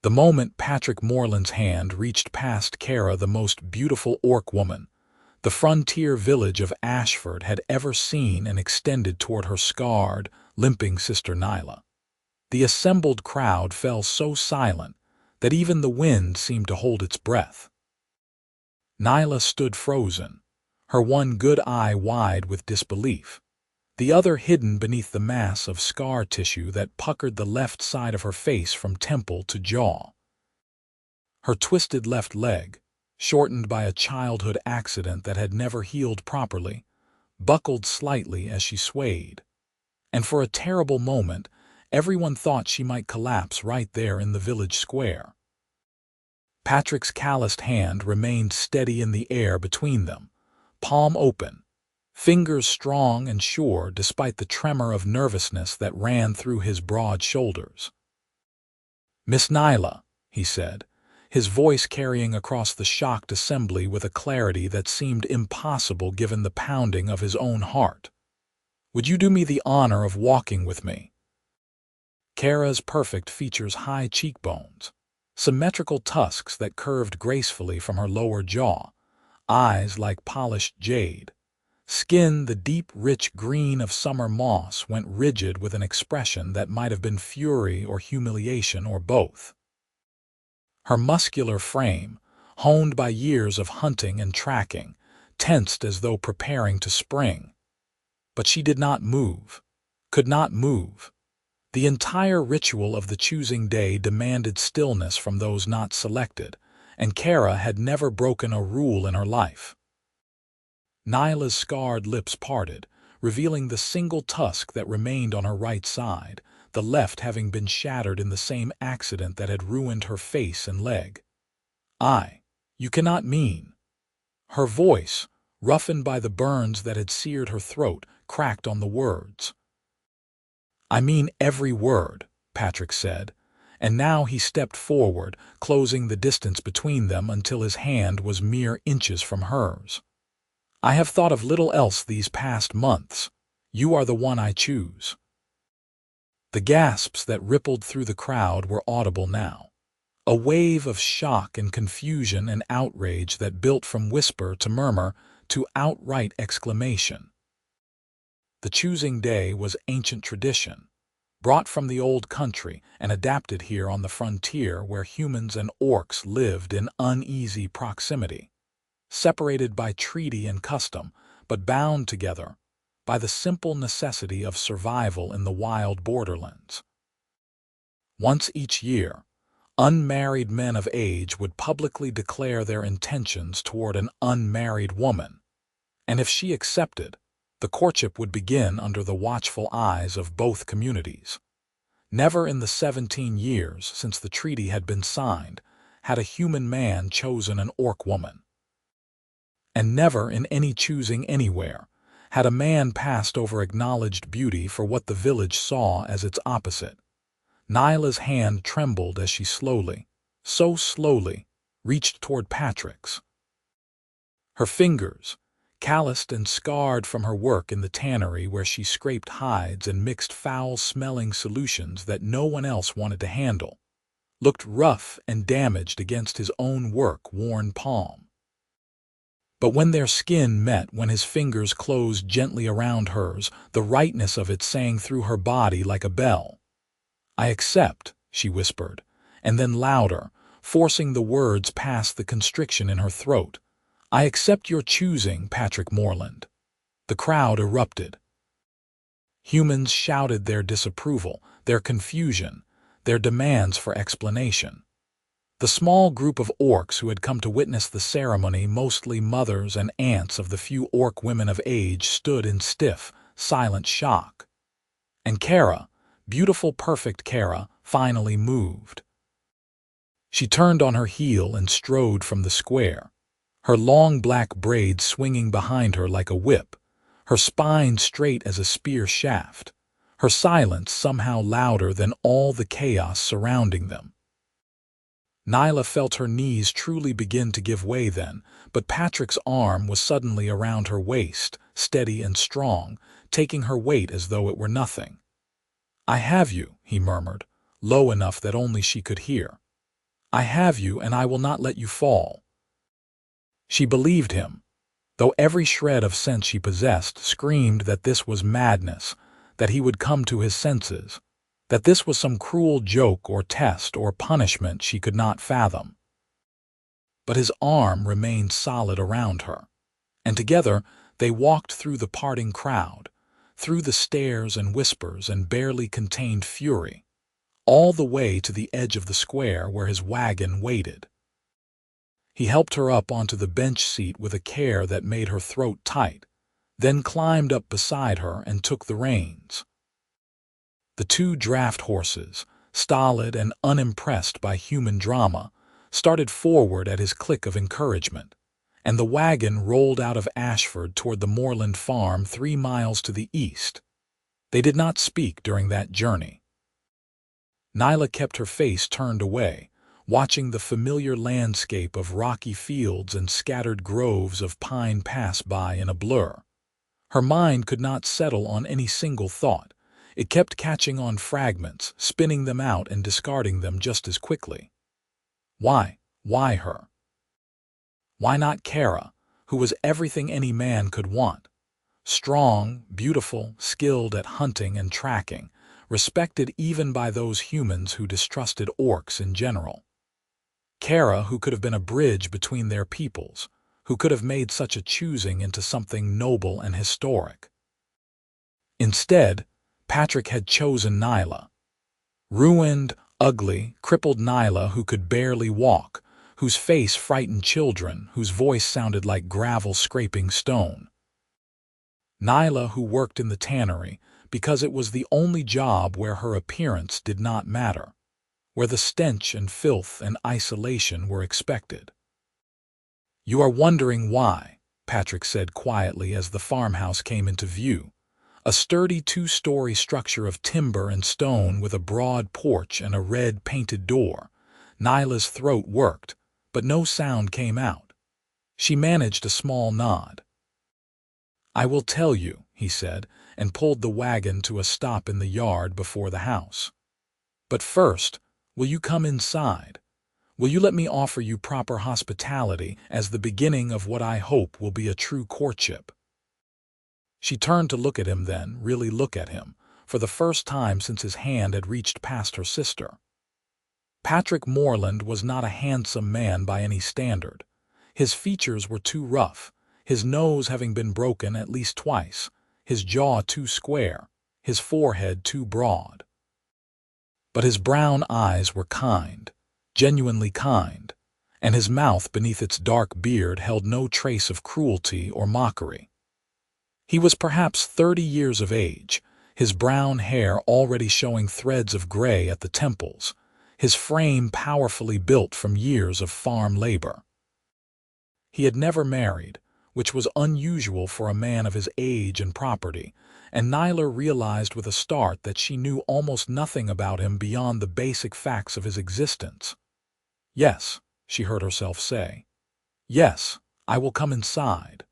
The moment Patric Moreland's hand reached past Kerra, the most beautiful orc woman the frontier village of Ashford had ever seen, and extended toward her scarred, limping sister Nyla. The assembled crowd fell so silent that even the wind seemed to hold its breath. Nyla stood frozen, her one good eye wide with disbelief, the other hidden beneath the mass of scar tissue that puckered the left side of her face from temple to jaw. Her twisted left leg, shortened by a childhood accident that had never healed properly, buckled slightly as she swayed, and for a terrible moment everyone thought she might collapse right there in the village square. Patric's calloused hand remained steady in the air between them, palm open, fingers strong and sure despite the tremor of nervousness that ran through his broad shoulders. "Miss Nyla," he said, his voice carrying across the shocked assembly with a clarity that seemed impossible given the pounding of his own heart. "Would you do me the honor of walking with me?" Kerra's perfect features, high cheekbones, symmetrical tusks that curved gracefully from her lower jaw, eyes like polished jade, skin the deep, rich green of summer moss, went rigid with an expression that might have been fury or humiliation or both. Her muscular frame, honed by years of hunting and tracking, tensed as though preparing to spring. But she did not move, could not move. The entire ritual of the choosing day demanded stillness from those not selected, and Kerra had never broken a rule in her life. Nyla's scarred lips parted, revealing the single tusk that remained on her right side, the left having been shattered in the same accident that had ruined her face and leg. You cannot mean." Her voice, roughened by the burns that had seared her throat, cracked on the words. "I mean every word," Patric said, and now he stepped forward, closing the distance between them until his hand was mere inches from hers. "I have thought of little else these past months. You are the one I choose." The gasps that rippled through the crowd were audible now, a wave of shock and confusion and outrage that built from whisper to murmur to outright exclamation. The choosing day was ancient tradition, brought from the old country and adapted here on the frontier where humans and orcs lived in uneasy proximity, separated by treaty and custom, but bound together by the simple necessity of survival in the wild borderlands. Once each year, unmarried men of age would publicly declare their intentions toward an unmarried woman, and if she accepted, the courtship would begin under the watchful eyes of both communities. Never in the 17 years since the treaty had been signed had a human man chosen an orc woman. And never in any choosing anywhere had a man passed over acknowledged beauty for what the village saw as its opposite. Nyla's hand trembled as she slowly, so slowly, reached toward Patric's. Her fingers, calloused and scarred from her work in the tannery where she scraped hides and mixed foul-smelling solutions that no one else wanted to handle, looked rough and damaged against his own work-worn palm. But when their skin met, when his fingers closed gently around hers, the rightness of it sang through her body like a bell. "I accept," she whispered, and then louder, forcing the words past the constriction in her throat. "I accept your choosing, Patric Moreland." The crowd erupted. Humans shouted their disapproval, their confusion, their demands for explanation. The small group of orcs who had come to witness the ceremony, mostly mothers and aunts of the few orc women of age, stood in stiff, silent shock. And Kerra, beautiful, perfect Kerra, finally moved. She turned on her heel and strode from the square, her long black braids swinging behind her like a whip, her spine straight as a spear shaft, her silence somehow louder than all the chaos surrounding them. Nyla felt her knees truly begin to give way then, but Patric's arm was suddenly around her waist, steady and strong, taking her weight as though it were nothing. "I have you," he murmured, low enough that only she could hear. I have you, and I will not let you fall." She believed him, though every shred of sense she possessed screamed that this was madness, that he would come to his senses, that this was some cruel joke or test or punishment she could not fathom. But his arm remained solid around her, and together they walked through the parting crowd, through the stares and whispers and barely contained fury, all the way to the edge of the square where his wagon waited. He helped her up onto the bench seat with a care that made her throat tight, then climbed up beside her and took the reins. The two draft horses, stolid and unimpressed by human drama, started forward at his click of encouragement, and the wagon rolled out of Ashford toward the Moreland farm 3 miles to the east. They did not speak during that journey. Nyla kept her face turned away, watching the familiar landscape of rocky fields and scattered groves of pine pass by in a blur. Her mind could not settle on any single thought. It kept catching on fragments, spinning them out and discarding them just as quickly. Why? Why her? Why not Kerra, who was everything any man could want? Strong, beautiful, skilled at hunting and tracking, respected even by those humans who distrusted orcs in general. Kerra, who could have been a bridge between their peoples, who could have made such a choosing into something noble and historic. Instead, Patric had chosen Nyla. Ruined, ugly, crippled Nyla who could barely walk, whose face frightened children, whose voice sounded like gravel scraping stone. Nyla who worked in the tannery because it was the only job where her appearance did not matter, where the stench and filth and isolation were expected. "You are wondering why," Patric said quietly as the farmhouse came into view. A sturdy 2-story structure of timber and stone with a broad porch and a red painted door. Nyla's throat worked, but no sound came out. She managed a small nod. "I will tell you," he said, and pulled the wagon to a stop in the yard before the house. "But first, will you come inside? Will you let me offer you proper hospitality as the beginning of what I hope will be a true courtship?" She turned to look at him then, really look at him, for the first time since his hand had reached past her sister. Patric Moreland was not a handsome man by any standard. His features were too rough, his nose having been broken at least twice, his jaw too square, his forehead too broad. But his brown eyes were kind, genuinely kind, and his mouth beneath its dark beard held no trace of cruelty or mockery. He was perhaps 30 years of age, his brown hair already showing threads of gray at the temples, his frame powerfully built from years of farm labor. He had never married, which was unusual for a man of his age and property, and Nyla realized with a start that she knew almost nothing about him beyond the basic facts of his existence. "Yes," she heard herself say. "Yes, I will come inside."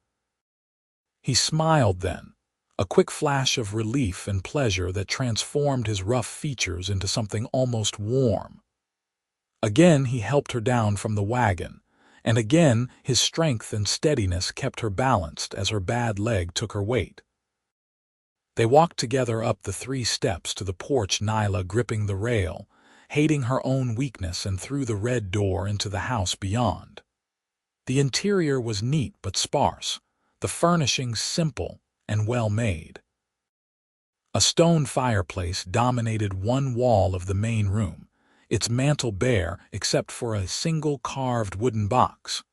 He smiled then, a quick flash of relief and pleasure that transformed his rough features into something almost warm. Again he helped her down from the wagon, and again his strength and steadiness kept her balanced as her bad leg took her weight. They walked together up the 3 steps to the porch, Nyla gripping the rail, hating her own weakness, and through the red door into the house beyond. The interior was neat but sparse, the furnishings simple and well-made. A stone fireplace dominated one wall of the main room, its mantel bare except for a single carved wooden box.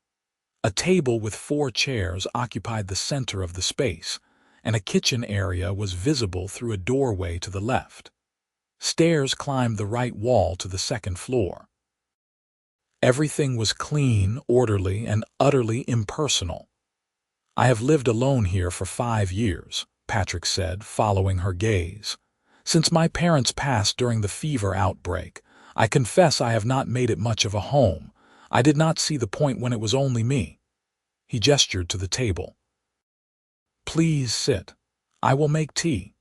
A table with 4 chairs occupied the center of the space, and a kitchen area was visible through a doorway to the left. Stairs climbed the right wall to the 2nd floor. Everything was clean, orderly, and utterly impersonal. "I have lived alone here for 5 years, Patric said, following her gaze. "Since my parents passed during the fever outbreak, I confess I have not made it much of a home. I did not see the point when it was only me." He gestured to the table. "Please sit. I will make tea."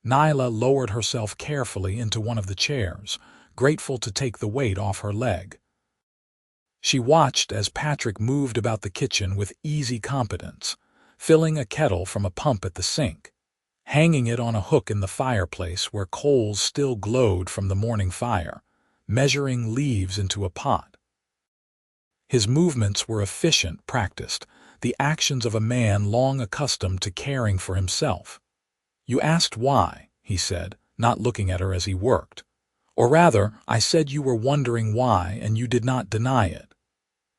Nyla lowered herself carefully into one of the chairs, grateful to take the weight off her leg. She watched as Patric moved about the kitchen with easy competence, filling a kettle from a pump at the sink, hanging it on a hook in the fireplace where coals still glowed from the morning fire, measuring leaves into a pot. His movements were efficient, practiced, the actions of a man long accustomed to caring for himself. "You asked why," he said, not looking at her as he worked. "Or rather, I said you were wondering why, and you did not deny it."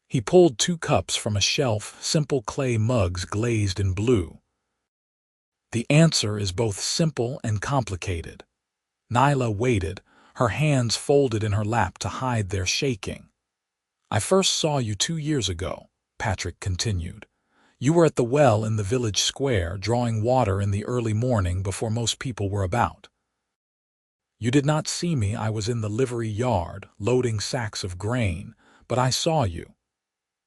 He pulled 2 cups from a shelf, simple clay mugs glazed in blue. "The answer is both simple and complicated." Nyla waited, her hands folded in her lap to hide their shaking. "I first saw you 2 years ago," Patric continued. "You were at the well in the village square, drawing water in the early morning before most people were about. You did not see me. I was in the livery yard, loading sacks of grain, but I saw you."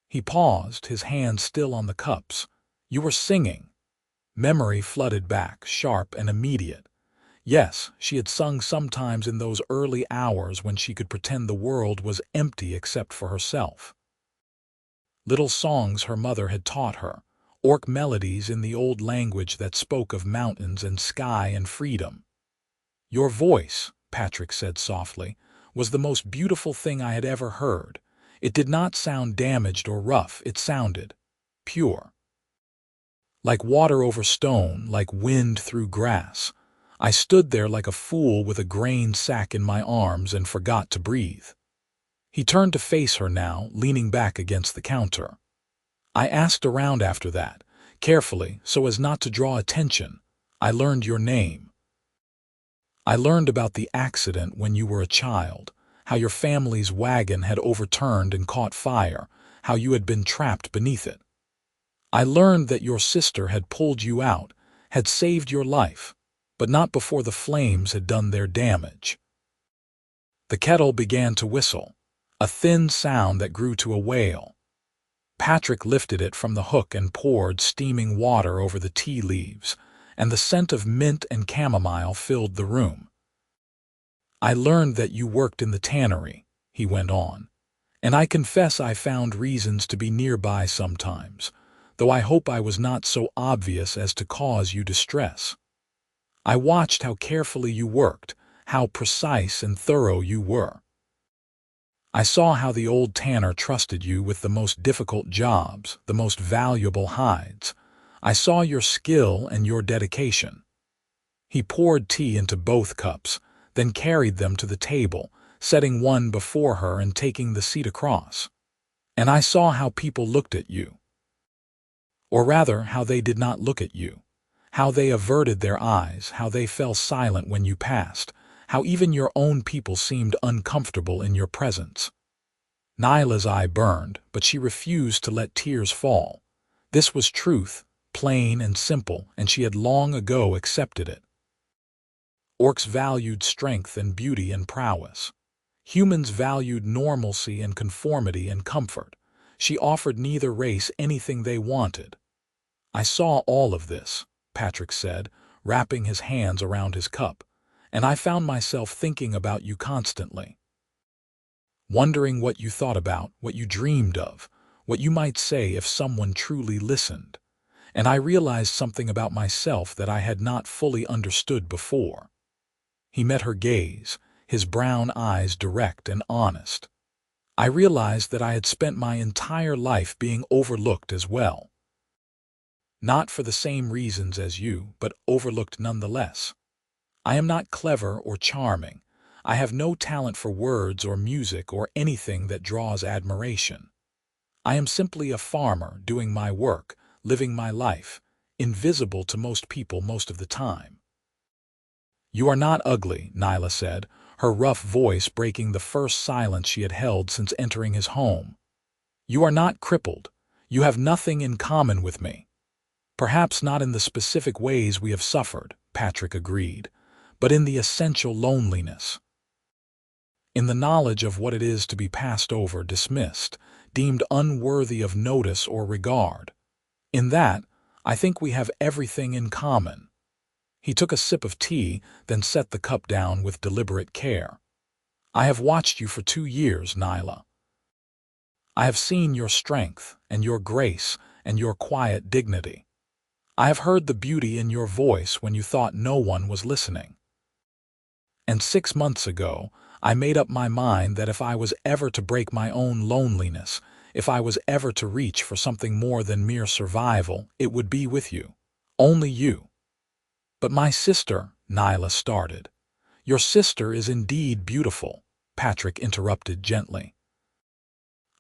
He paused, his hand still on the cups. "You were singing." Memory flooded back, sharp and immediate. Yes, she had sung sometimes in those early hours when she could pretend the world was empty except for herself. Little songs her mother had taught her, orc melodies in the old language that spoke of mountains and sky and freedom. "Your voice," Patric said softly, "was the most beautiful thing I had ever heard. It did not sound damaged or rough, it sounded pure. Like water over stone, like wind through grass. I stood there like a fool with a grain sack in my arms and forgot to breathe." He turned to face her now, leaning back against the counter. "I asked around after that, carefully, so as not to draw attention. I learned your name. I learned about the accident when you were a child, how your family's wagon had overturned and caught fire, how you had been trapped beneath it. I learned that your sister had pulled you out, had saved your life, but not before the flames had done their damage." The kettle began to whistle, a thin sound that grew to a wail. Patric lifted it from the hook and poured steaming water over the tea leaves, and the scent of mint and chamomile filled the room. "I learned that you worked in the tannery," he went on, "and I confess I found reasons to be nearby sometimes, though I hope I was not so obvious as to cause you distress. I watched how carefully you worked, how precise and thorough you were. I saw how the old tanner trusted you with the most difficult jobs, the most valuable hides. I saw your skill and your dedication." He poured tea into both cups, then carried them to the table, setting one before her and taking the seat across. "And I saw how people looked at you. Or rather, how they did not look at you. How they averted their eyes, how they fell silent when you passed, how even your own people seemed uncomfortable in your presence." Nyla's eye burned, but she refused to let tears fall. This was truth, plain and simple, and she had long ago accepted it. Orcs valued strength and beauty and prowess. Humans valued normalcy and conformity and comfort. She offered neither race anything they wanted. "I saw all of this," Patric said, wrapping his hands around his cup, "and I found myself thinking about you constantly. Wondering what you thought about, what you dreamed of, what you might say if someone truly listened. And I realized something about myself that I had not fully understood before." He met her gaze, his brown eyes direct and honest. "I realized that I had spent my entire life being overlooked as well. Not for the same reasons as you, but overlooked nonetheless. I am not clever or charming. I have no talent for words or music or anything that draws admiration. I am simply a farmer doing my work, living my life, invisible to most people most of the time." "You are not ugly," Nyla said, her rough voice breaking the first silence she had held since entering his home. "You are not crippled. You have nothing in common with me." "Perhaps not in the specific ways we have suffered," Patric agreed, "but in the essential loneliness. In the knowledge of what it is to be passed over, dismissed, deemed unworthy of notice or regard. In that, I think we have everything in common." He took a sip of tea, then set the cup down with deliberate care. "I have watched you for 2 years, Nyla. I have seen your strength and your grace and your quiet dignity. I have heard the beauty in your voice when you thought no one was listening. And 6 months ago, I made up my mind that if I was ever to break my own loneliness, if I was ever to reach for something more than mere survival, it would be with you. Only you. But my sister, Nyla started. Your sister is indeed beautiful, Patric interrupted gently.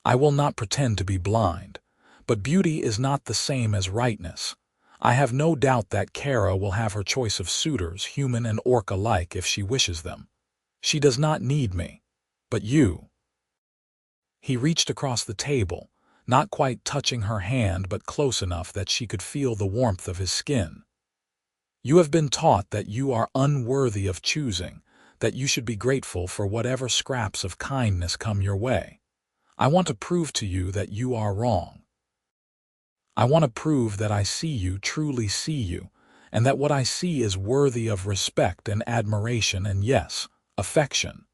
I will not pretend to be blind, but beauty is not the same as rightness. I have no doubt that Kerra will have her choice of suitors, human and orc alike, if she wishes them. She does not need me, but you. He reached across the table, not quite touching her hand but close enough that she could feel the warmth of his skin. You have been taught that you are unworthy of choosing, that you should be grateful for whatever scraps of kindness come your way. I want to prove to you that you are wrong. I want to prove that I see you, truly see you, and that what I see is worthy of respect and admiration and, yes, affection.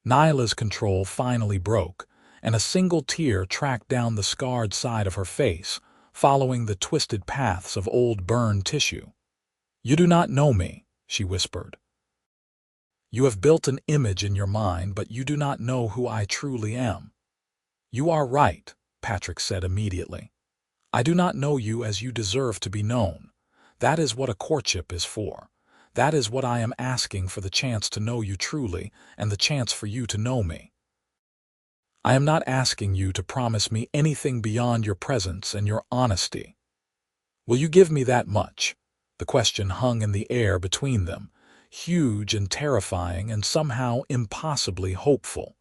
Nyla's control finally broke, and a single tear tracked down the scarred side of her face, following the twisted paths of old burned tissue. You do not know me, she whispered. You have built an image in your mind, but you do not know who I truly am. You are right, Patric said immediately. I do not know you as you deserve to be known. That is what a courtship is for. That is what I am asking, for the chance to know you truly and the chance for you to know me. I am not asking you to promise me anything beyond your presence and your honesty. Will you give me that much? The question hung in the air between them, huge and terrifying and somehow impossibly hopeful.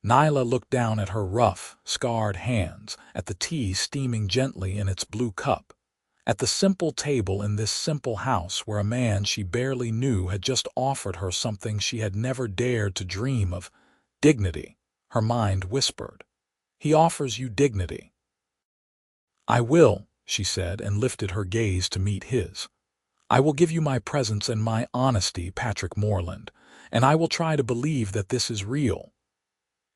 Nyla looked down at her rough, scarred hands, at the tea steaming gently in its blue cup, at the simple table in this simple house where a man she barely knew had just offered her something she had never dared to dream of, dignity, her mind whispered. He offers you dignity. I will, she said, and lifted her gaze to meet his. I will give you my presence and my honesty, Patric Moreland, and I will try to believe that this is real.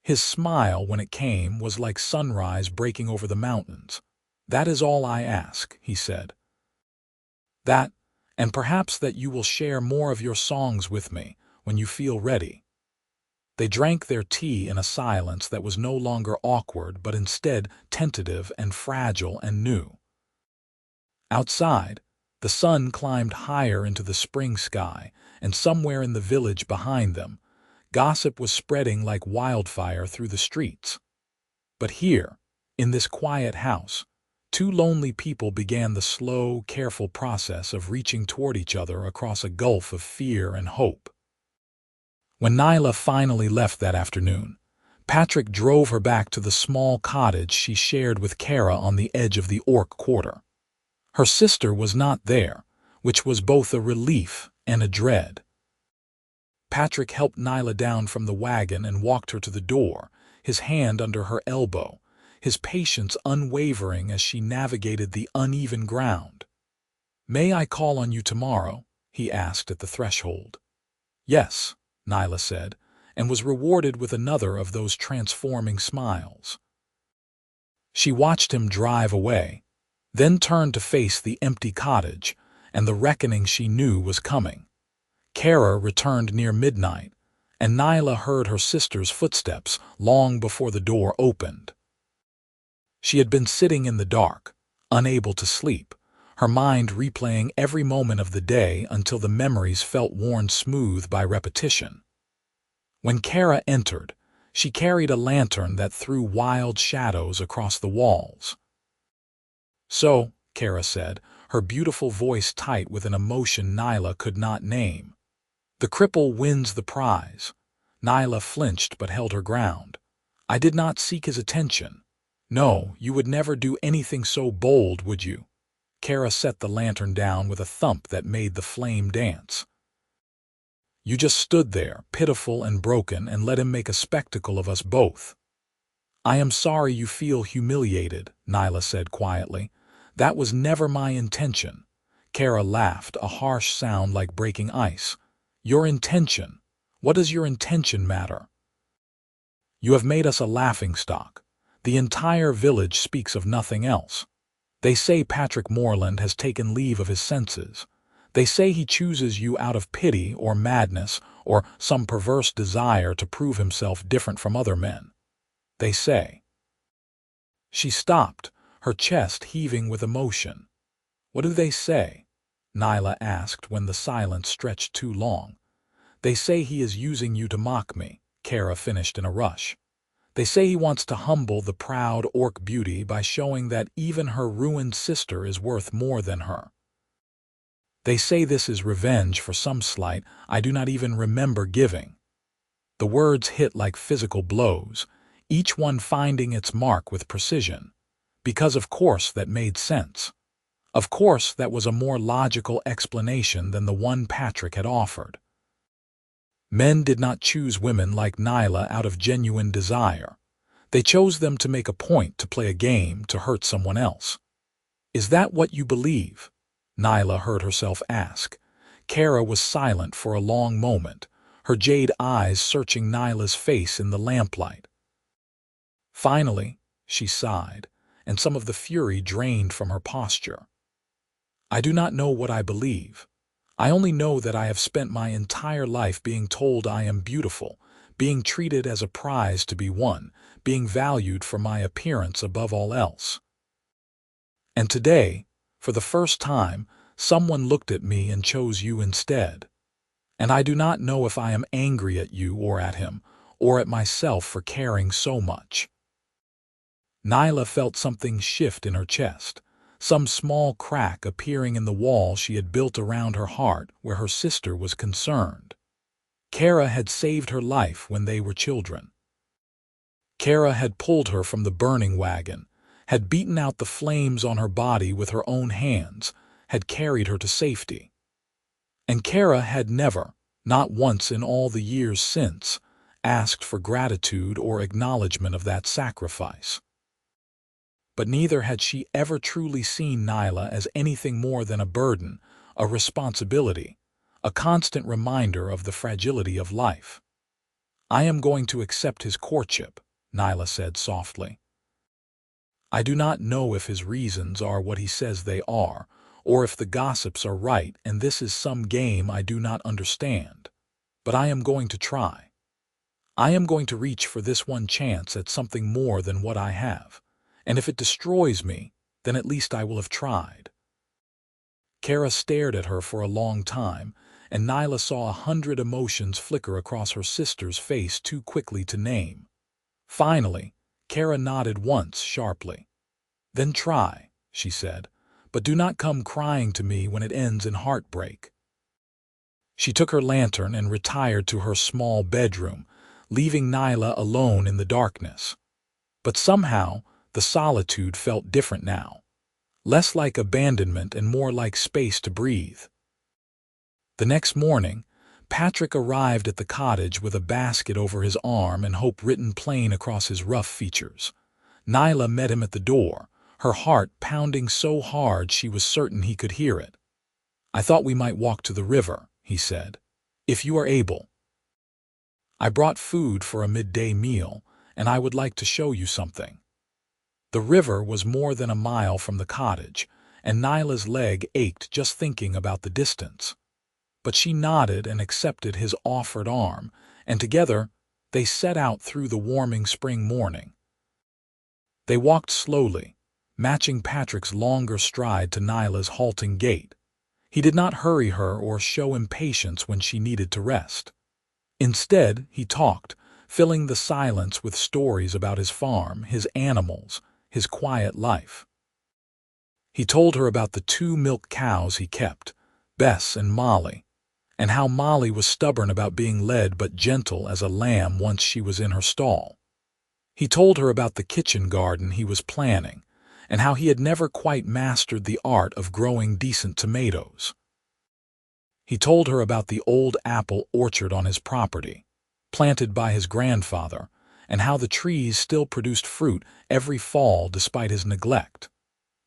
His smile, when it came, was like sunrise breaking over the mountains. That is all I ask, he said. That, and perhaps that you will share more of your songs with me when you feel ready. They drank their tea in a silence that was no longer awkward but instead tentative and fragile and new. Outside, the sun climbed higher into the spring sky, and somewhere in the village behind them, gossip was spreading like wildfire through the streets. But here, in this quiet house, two lonely people began the slow, careful process of reaching toward each other across a gulf of fear and hope. When Nyla finally left that afternoon, Patric drove her back to the small cottage she shared with Kerra on the edge of the Orc Quarter. Her sister was not there, which was both a relief and a dread. Patric helped Nyla down from the wagon and walked her to the door, his hand under her elbow, his patience unwavering as she navigated the uneven ground. "May I call on you tomorrow?" he asked at the threshold. "Yes," Nyla said, and was rewarded with another of those transforming smiles. She watched him drive away, then turned to face the empty cottage and the reckoning she knew was coming. Kerra returned near midnight, and Nyla heard her sister's footsteps long before the door opened. She had been sitting in the dark, unable to sleep, her mind replaying every moment of the day until the memories felt worn smooth by repetition. When Kerra entered, she carried a lantern that threw wild shadows across the walls. "So," Kerra said, her beautiful voice tight with an emotion Nyla could not name, "the cripple wins the prize." Nyla flinched but held her ground. "I did not seek his attention." "No, you would never do anything so bold, would you?" Kerra set the lantern down with a thump that made the flame dance. "You just stood there, pitiful and broken, and let him make a spectacle of us both." "I am sorry you feel humiliated," Nyla said quietly. "That was never my intention." Kerra laughed, a harsh sound like breaking ice. "Your intention? What does your intention matter?" You have made us a laughingstock. The entire village speaks of nothing else. They say Patric Moreland has taken leave of his senses. They say he chooses you out of pity or madness or some perverse desire to prove himself different from other men. They say. She stopped, her chest heaving with emotion. What do they say? Nyla asked when the silence stretched too long. They say he is using you to mock me, Kerra finished in a rush. They say he wants to humble the proud orc beauty by showing that even her ruined sister is worth more than her. They say this is revenge for some slight I do not even remember giving. The words hit like physical blows, each one finding its mark with precision. Because of course that made sense. Of course that was a more logical explanation than the one Patric had offered. Men did not choose women like Nyla out of genuine desire. They chose them to make a point, to play a game, to hurt someone else. Is that what you believe? Nyla heard herself ask. Kerra was silent for a long moment, her jade eyes searching Nyla's face in the lamplight. Finally, she sighed, and some of the fury drained from her posture. I do not know what I believe. I only know that I have spent my entire life being told I am beautiful, being treated as a prize to be won, being valued for my appearance above all else. And today, for the first time, someone looked at me and chose you instead. And I do not know if I am angry at you or at him, or at myself for caring so much. Nyla felt something shift in her chest, some small crack appearing in the wall she had built around her heart where her sister was concerned. Kerra had saved her life when they were children. Kerra had pulled her from the burning wagon, had beaten out the flames on her body with her own hands, had carried her to safety. And Kerra had never, not once in all the years since, asked for gratitude or acknowledgement of that sacrifice. But neither had she ever truly seen Nyla as anything more than a burden, a responsibility, a constant reminder of the fragility of life. I am going to accept his courtship, Nyla said softly. I do not know if his reasons are what he says they are, or if the gossips are right and this is some game I do not understand. But I am going to try. I am going to reach for this one chance at something more than what I have. And if it destroys me, then at least I will have tried. Kerra stared at her for a long time, and Nyla saw 100 emotions flicker across her sister's face too quickly to name. Finally, Kerra nodded once sharply. Then try, she said, but do not come crying to me when it ends in heartbreak. She took her lantern and retired to her small bedroom, leaving Nyla alone in the darkness. But somehow, the solitude felt different now, less like abandonment and more like space to breathe. The next morning, Patric arrived at the cottage with a basket over his arm and hope written plain across his rough features. Nyla met him at the door, her heart pounding so hard she was certain he could hear it. I thought we might walk to the river, he said, if you are able. I brought food for a midday meal, and I would like to show you something. The river was more than a mile from the cottage, and Nyla's leg ached just thinking about the distance. But she nodded and accepted his offered arm, and together they set out through the warming spring morning. They walked slowly, matching Patric's longer stride to Nyla's halting gait. He did not hurry her or show impatience when she needed to rest. Instead, he talked, filling the silence with stories about his farm, his animals, his quiet life. He told her about the 2 milk cows he kept, Bess and Molly, and how Molly was stubborn about being led but gentle as a lamb once she was in her stall. He told her about the kitchen garden he was planning, and how he had never quite mastered the art of growing decent tomatoes. He told her about the old apple orchard on his property, planted by his grandfather, and how the trees still produced fruit every fall despite his neglect.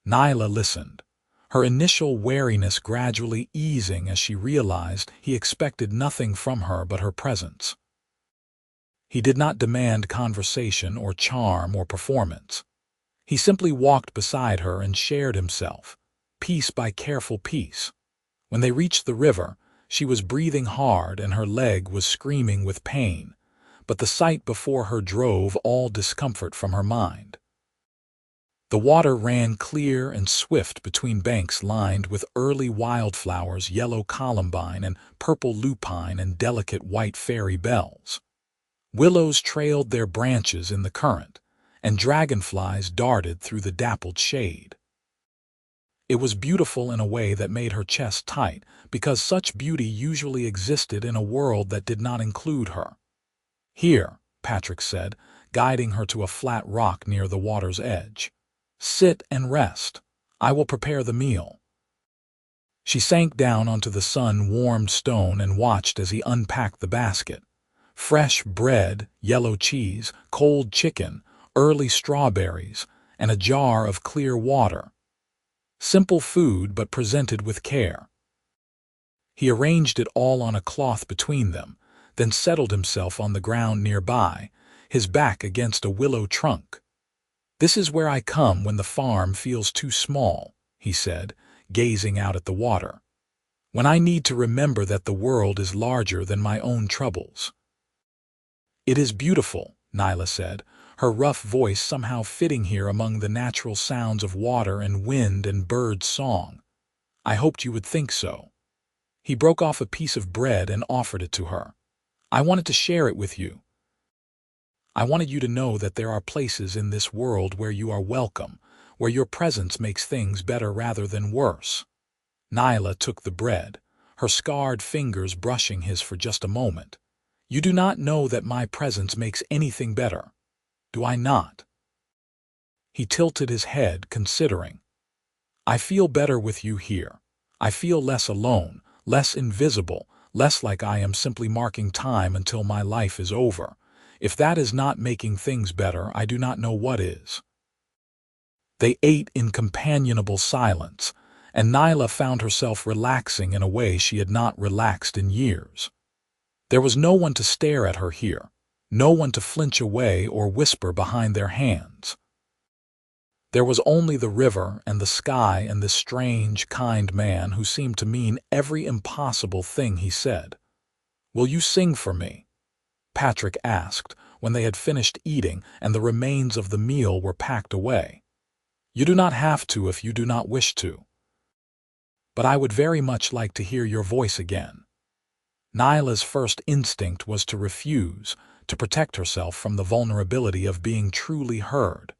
Nyla listened, her initial wariness gradually easing as she realized he expected nothing from her but her presence. He did not demand conversation or charm or performance. He simply walked beside her and shared himself, piece by careful piece. When they reached the river, she was breathing hard and her leg was screaming with pain, but the sight before her drove all discomfort from her mind. The water ran clear and swift between banks lined with early wildflowers, yellow columbine and purple lupine and delicate white fairy bells. Willows trailed their branches in the current, and dragonflies darted through the dappled shade. It was beautiful in a way that made her chest tight, because such beauty usually existed in a world that did not include her. "Here," Patric said, guiding her to a flat rock near the water's edge. "Sit and rest. I will prepare the meal." She sank down onto the sun-warmed stone and watched as he unpacked the basket. Fresh bread, yellow cheese, cold chicken, early strawberries, and a jar of clear water. Simple food, but presented with care. He arranged it all on a cloth between them, then settled himself on the ground nearby, his back against a willow trunk. "This is where I come when the farm feels too small," he said, gazing out at the water. "When I need to remember that the world is larger than my own troubles." "It is beautiful," Nyla said, her rough voice somehow fitting here among the natural sounds of water and wind and bird song. "I hoped you would think so." He broke off a piece of bread and offered it to her. "I wanted to share it with you. I wanted you to know that there are places in this world where you are welcome, where your presence makes things better rather than worse." Nyla took the bread, her scarred fingers brushing his for just a moment. "You do not know that my presence makes anything better. Do I not?" He tilted his head, considering. "I feel better with you here. I feel less alone, less invisible, less like I am simply marking time until my life is over. If that is not making things better, I do not know what is." They ate in companionable silence, and Nyla found herself relaxing in a way she had not relaxed in years. There was no one to stare at her here, no one to flinch away or whisper behind their hands. There was only the river and the sky and this strange, kind man who seemed to mean every impossible thing he said. "Will you sing for me?" Patric asked when they had finished eating and the remains of the meal were packed away. "You do not have to if you do not wish to. But I would very much like to hear your voice again." Nyla's first instinct was to refuse, to protect herself from the vulnerability of being truly heard.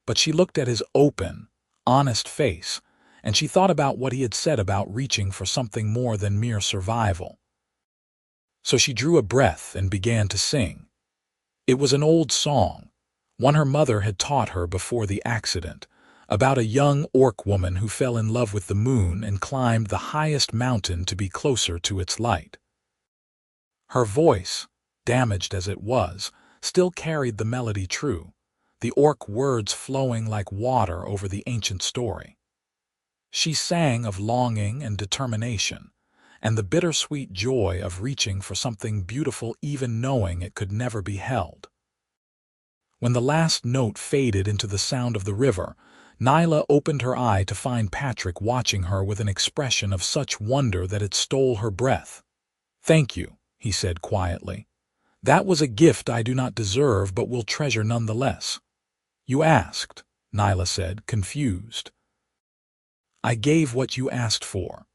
But she looked at his open, honest face, and she thought about what he had said about reaching for something more than mere survival. So she drew a breath and began to sing. It was an old song, one her mother had taught her before the accident, about a young orc woman who fell in love with the moon and climbed the highest mountain to be closer to its light. Her voice, damaged as it was, still carried the melody true, the orc words flowing like water over the ancient story. She sang of longing and determination, and the bittersweet joy of reaching for something beautiful even knowing it could never be held. When the last note faded into the sound of the river, Nyla opened her eye to find Patric watching her with an expression of such wonder that it stole her breath. "Thank you," he said quietly. "That was a gift I do not deserve but will treasure nonetheless." "You asked," Nyla said, confused. "I gave what you asked for.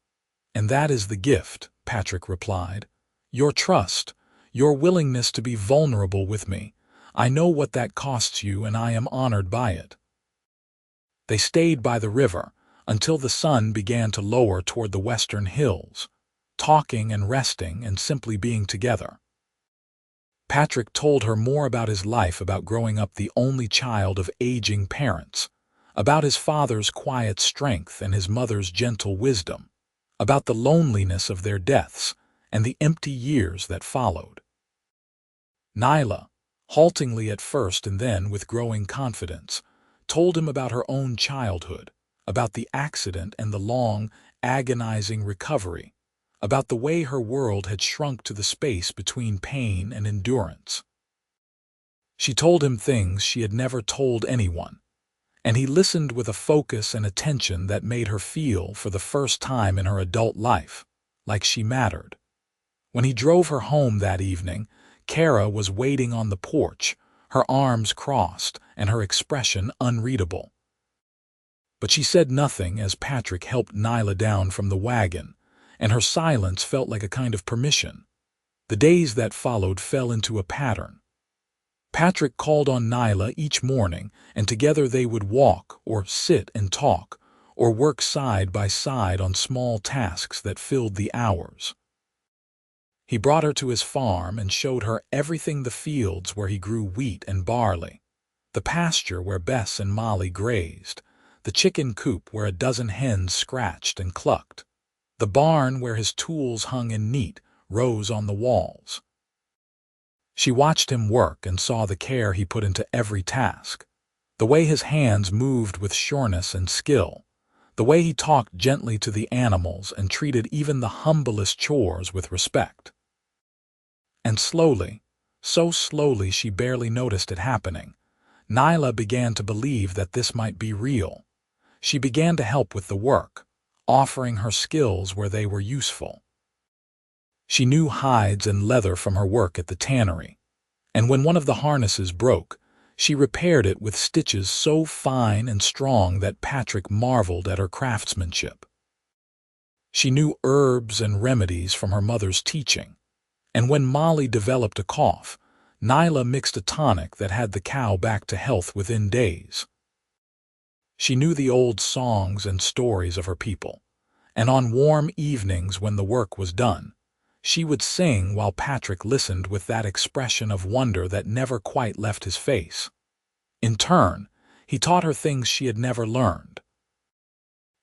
And that is the gift," Patric replied. "Your trust, your willingness to be vulnerable with me. I know what that costs you and I am honored by it." They stayed by the river until the sun began to lower toward the western hills, talking and resting and simply being together. Patric told her more about his life, about growing up the only child of aging parents, about his father's quiet strength and his mother's gentle wisdom, about the loneliness of their deaths and the empty years that followed. Nyla, haltingly at first and then with growing confidence, told him about her own childhood, about the accident and the long, agonizing recovery, about the way her world had shrunk to the space between pain and endurance. She told him things she had never told anyone, and he listened with a focus and attention that made her feel, for the first time in her adult life, like she mattered. When he drove her home that evening, Kerra was waiting on the porch, her arms crossed and her expression unreadable. But she said nothing as Patric helped Nyla down from the wagon, and her silence felt like a kind of permission. The days that followed fell into a pattern. Patric called on Nyla each morning, and together they would walk, or sit and talk, or work side by side on small tasks that filled the hours. He brought her to his farm and showed her everything: the fields where he grew wheat and barley, the pasture where Bess and Molly grazed, the chicken coop where a dozen hens scratched and clucked, the barn where his tools hung in neat rows on the walls. She watched him work and saw the care he put into every task, the way his hands moved with sureness and skill, the way he talked gently to the animals and treated even the humblest chores with respect. And slowly, so slowly she barely noticed it happening, Nyla began to believe that this might be real. She began to help with the work, offering her skills where they were useful. She knew hides and leather from her work at the tannery, and when one of the harnesses broke, she repaired it with stitches so fine and strong that Patric marveled at her craftsmanship. She knew herbs and remedies from her mother's teaching, and when Molly developed a cough, Nyla mixed a tonic that had the cow back to health within days. She knew the old songs and stories of her people, and on warm evenings when the work was done, she would sing while Patric listened with that expression of wonder that never quite left his face. In turn, he taught her things she had never learned.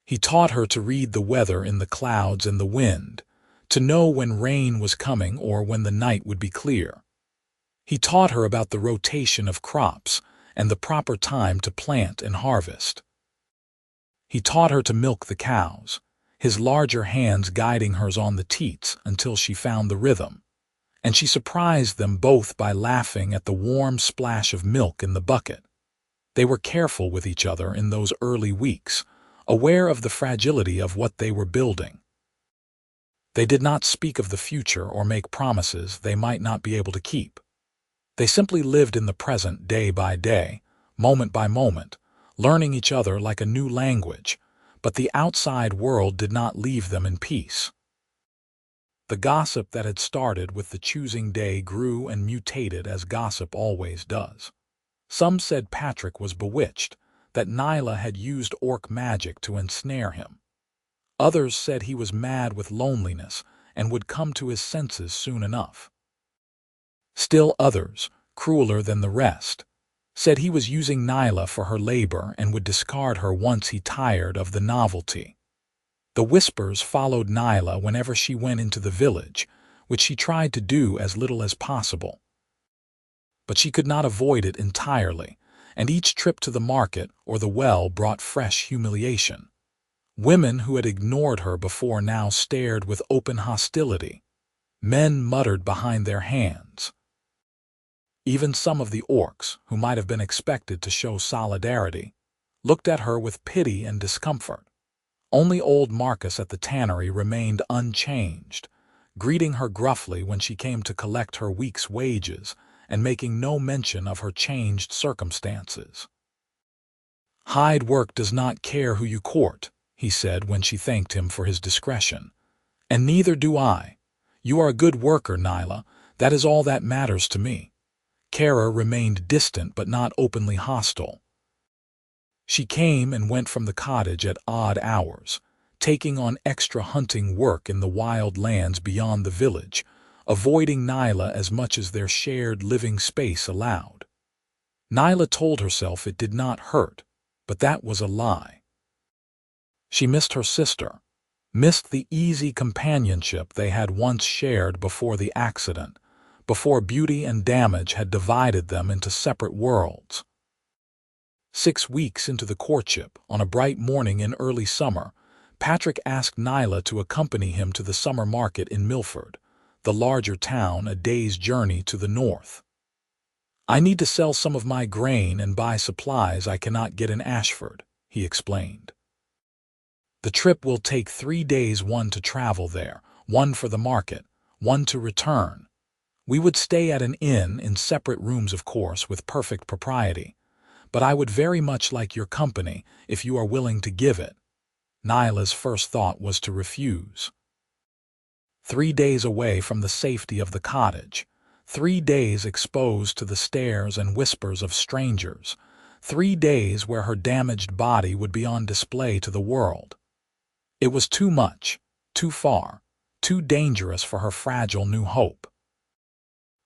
He taught her to read the weather in the clouds and the wind, to know when rain was coming or when the night would be clear. He taught her about the rotation of crops and the proper time to plant and harvest. He taught her to milk the cows, his larger hands guiding hers on the teats until she found the rhythm, and she surprised them both by laughing at the warm splash of milk in the bucket. They were careful with each other in those early weeks, aware of the fragility of what they were building. They did not speak of the future or make promises they might not be able to keep. They simply lived in the present day by day, moment by moment, learning each other like a new language, but the outside world did not leave them in peace. The gossip that had started with the choosing day grew and mutated as gossip always does. Some said Patric was bewitched, that Nyla had used orc magic to ensnare him. Others said he was mad with loneliness and would come to his senses soon enough. Still others, crueler than the rest, said he was using Nyla for her labor and would discard her once he tired of the novelty. The whispers followed Nyla whenever she went into the village, which she tried to do as little as possible. But she could not avoid it entirely, and each trip to the market or the well brought fresh humiliation. Women who had ignored her before now stared with open hostility. Men muttered behind their hands. Even some of the orcs, who might have been expected to show solidarity, looked at her with pity and discomfort. Only old Marcus at the tannery remained unchanged, greeting her gruffly when she came to collect her week's wages and making no mention of her changed circumstances. "Hide work does not care who you court," he said when she thanked him for his discretion. "And neither do I. You are a good worker, Nyla. That is all that matters to me." Kerra remained distant but not openly hostile. She came and went from the cottage at odd hours, taking on extra hunting work in the wild lands beyond the village, avoiding Nyla as much as their shared living space allowed. Nyla told herself it did not hurt, but that was a lie. She missed her sister, missed the easy companionship they had once shared before the accident, before beauty and damage had divided them into separate worlds. 6 weeks into the courtship, on a bright morning in early summer, Patric asked Nyla to accompany him to the summer market in Milford, the larger town a day's journey to the north. I need to sell some of my grain and buy supplies I cannot get in Ashford, he explained. The trip will take 3 days, one to travel there, one for the market, one to return. We would stay at an inn in separate rooms, of course, with perfect propriety. But I would very much like your company if you are willing to give it. Nyla's first thought was to refuse. 3 days away from the safety of the cottage, 3 days exposed to the stares and whispers of strangers, 3 days where her damaged body would be on display to the world. It was too much, too far, too dangerous for her fragile new hope.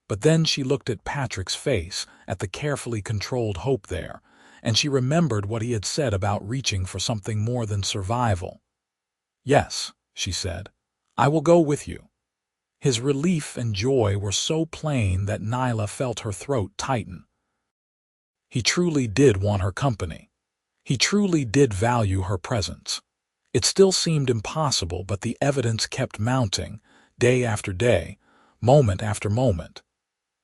But then she looked at Patric's face, at the carefully controlled hope there, and she remembered what he had said about reaching for something more than survival. "Yes," she said, "I will go with you." His relief and joy were so plain that Nyla felt her throat tighten. He truly did want her company. He truly did value her presence. It still seemed impossible, but the evidence kept mounting, day after day, moment after moment.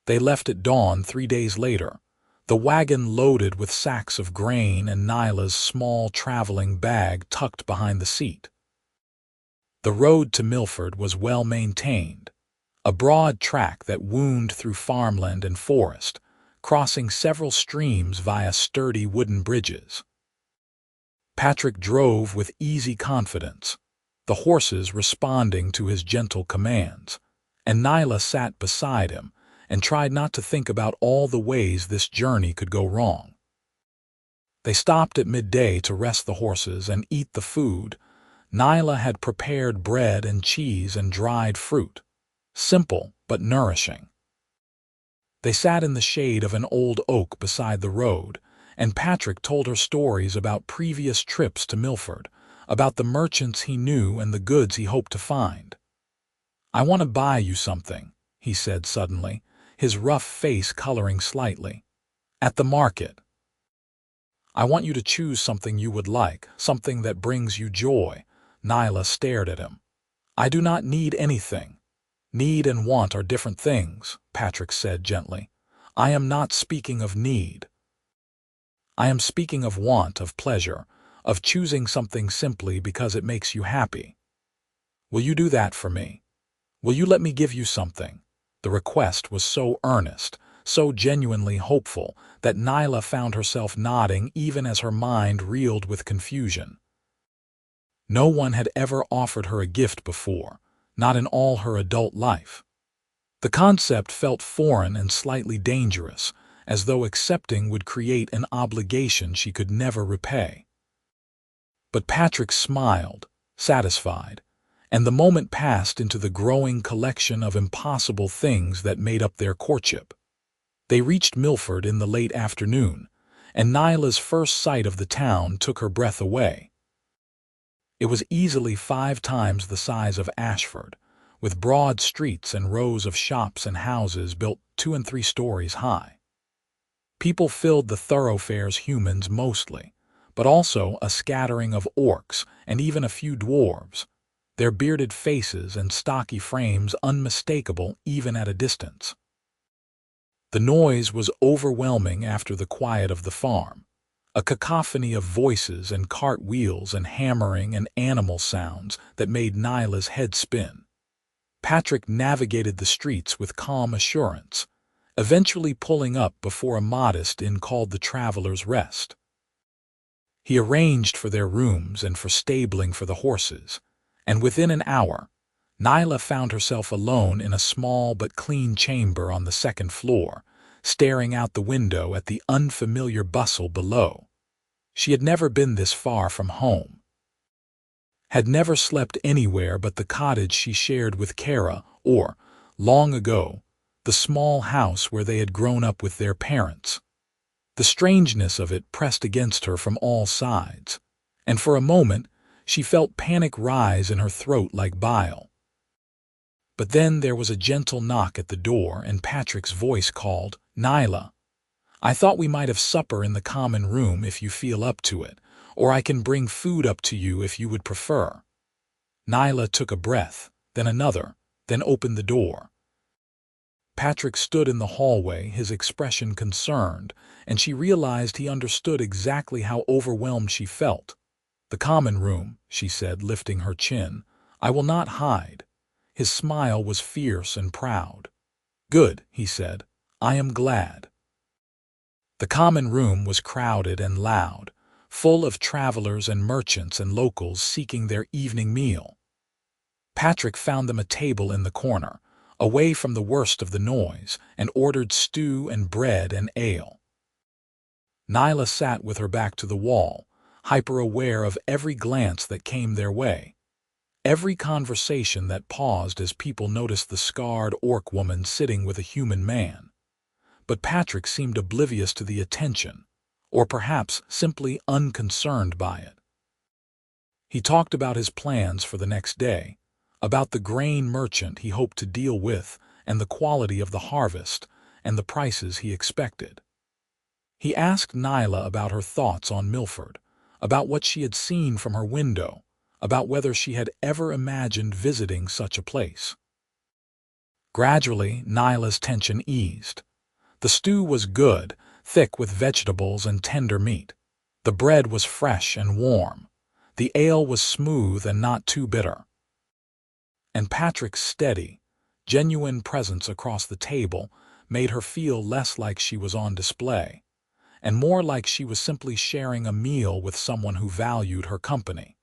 They left at dawn 3 days later, the wagon loaded with sacks of grain and Nyla's small traveling bag tucked behind the seat. The road to Milford was well maintained, a broad track that wound through farmland and forest, crossing several streams via sturdy wooden bridges. Patric drove with easy confidence, the horses responding to his gentle commands, and Nyla sat beside him and tried not to think about all the ways this journey could go wrong. They stopped at midday to rest the horses and eat the food. Nyla had prepared bread and cheese and dried fruit, simple but nourishing. They sat in the shade of an old oak beside the road, and Patric told her stories about previous trips to Milford, about the merchants he knew and the goods he hoped to find. "I want to buy you something," he said suddenly, his rough face coloring slightly. "At the market. I want you to choose something you would like, something that brings you joy." Nyla stared at him. "I do not need anything." "Need and want are different things," Patric said gently. "I am not speaking of need. I am speaking of want, of pleasure, of choosing something simply because it makes you happy. Will you do that for me? Will you let me give you something?" The request was so earnest, so genuinely hopeful, that Nyla found herself nodding even as her mind reeled with confusion. No one had ever offered her a gift before, not in all her adult life. The concept felt foreign and slightly dangerous, as though accepting would create an obligation she could never repay. But Patric smiled, satisfied, and the moment passed into the growing collection of impossible things that made up their courtship. They reached Milford in the late afternoon, and Nyla's first sight of the town took her breath away. It was easily 5 times the size of Ashford, with broad streets and rows of shops and houses built 2 and 3 stories high. People filled the thoroughfares, humans mostly, but also a scattering of orcs and even a few dwarves, their bearded faces and stocky frames unmistakable even at a distance. The noise was overwhelming after the quiet of the farm, a cacophony of voices and cart wheels and hammering and animal sounds that made Nyla's head spin. Patric navigated the streets with calm assurance, eventually pulling up before a modest inn called the Traveler's Rest. He arranged for their rooms and for stabling for the horses, and within an hour, Nyla found herself alone in a small but clean chamber on the 2nd floor, staring out the window at the unfamiliar bustle below. She had never been this far from home, had never slept anywhere but the cottage she shared with Kerra, or, long ago, the small house where they had grown up with their parents. The strangeness of it pressed against her from all sides, and for a moment she felt panic rise in her throat like bile. But then there was a gentle knock at the door, and Patric's voice called, "Nyla, I thought we might have supper in the common room if you feel up to it, or I can bring food up to you if you would prefer." Nyla took a breath, then another, then opened the door. Patric stood in the hallway, his expression concerned, and she realized he understood exactly how overwhelmed she felt. "The common room," she said, lifting her chin. "I will not hide." His smile was fierce and proud. "Good," he said. "I am glad." The common room was crowded and loud, full of travelers and merchants and locals seeking their evening meal. Patric found them a table in the corner, away from the worst of the noise, and ordered stew and bread and ale. Nyla sat with her back to the wall, hyper-aware of every glance that came their way, every conversation that paused as people noticed the scarred orc woman sitting with a human man. But Patric seemed oblivious to the attention, or perhaps simply unconcerned by it. He talked about his plans for the next day, about the grain merchant he hoped to deal with, and the quality of the harvest, and the prices he expected. He asked Nyla about her thoughts on Milford, about what she had seen from her window, about whether she had ever imagined visiting such a place. Gradually, Nyla's tension eased. The stew was good, thick with vegetables and tender meat. The bread was fresh and warm. The ale was smooth and not too bitter. And Patric's steady, genuine presence across the table made her feel less like she was on display, and more like she was simply sharing a meal with someone who valued her company.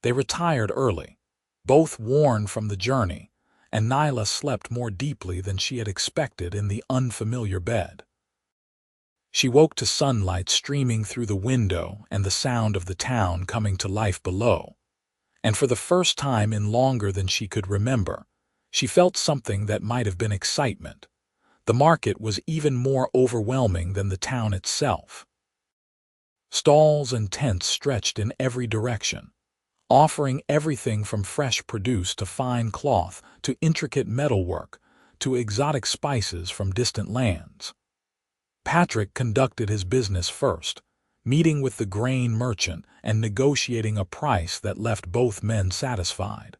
They retired early, both worn from the journey, and Nyla slept more deeply than she had expected in the unfamiliar bed. She woke to sunlight streaming through the window and the sound of the town coming to life below. And for the first time in longer than she could remember, she felt something that might have been excitement. The market was even more overwhelming than the town itself. Stalls and tents stretched in every direction, offering everything from fresh produce to fine cloth to intricate metalwork to exotic spices from distant lands. Patric conducted his business first, meeting with the grain merchant and negotiating a price that left both men satisfied.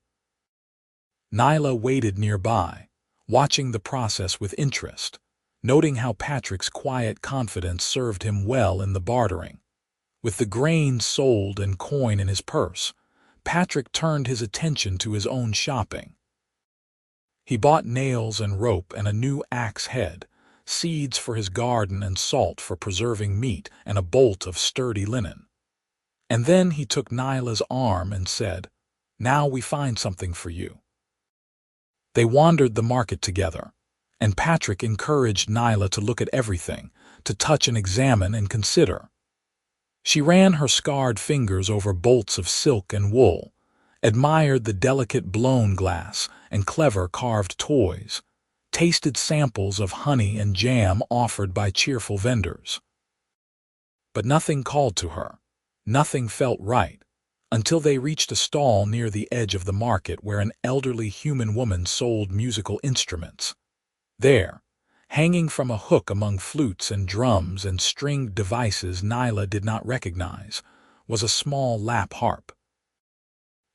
Nyla waited nearby, watching the process with interest, noting how Patric's quiet confidence served him well in the bartering. With the grain sold and coin in his purse, Patric turned his attention to his own shopping. He bought nails and rope and a new axe head, seeds for his garden and salt for preserving meat and a bolt of sturdy linen. And then he took Nyla's arm and said, "Now we find something for you." They wandered the market together, and Patric encouraged Nyla to look at everything, to touch and examine and consider. She ran her scarred fingers over bolts of silk and wool, admired the delicate blown glass and clever carved toys, tasted samples of honey and jam offered by cheerful vendors. But nothing called to her, nothing felt right, until they reached a stall near the edge of the market where an elderly human woman sold musical instruments. There, hanging from a hook among flutes and drums and stringed devices Nyla did not recognize, was a small lap harp.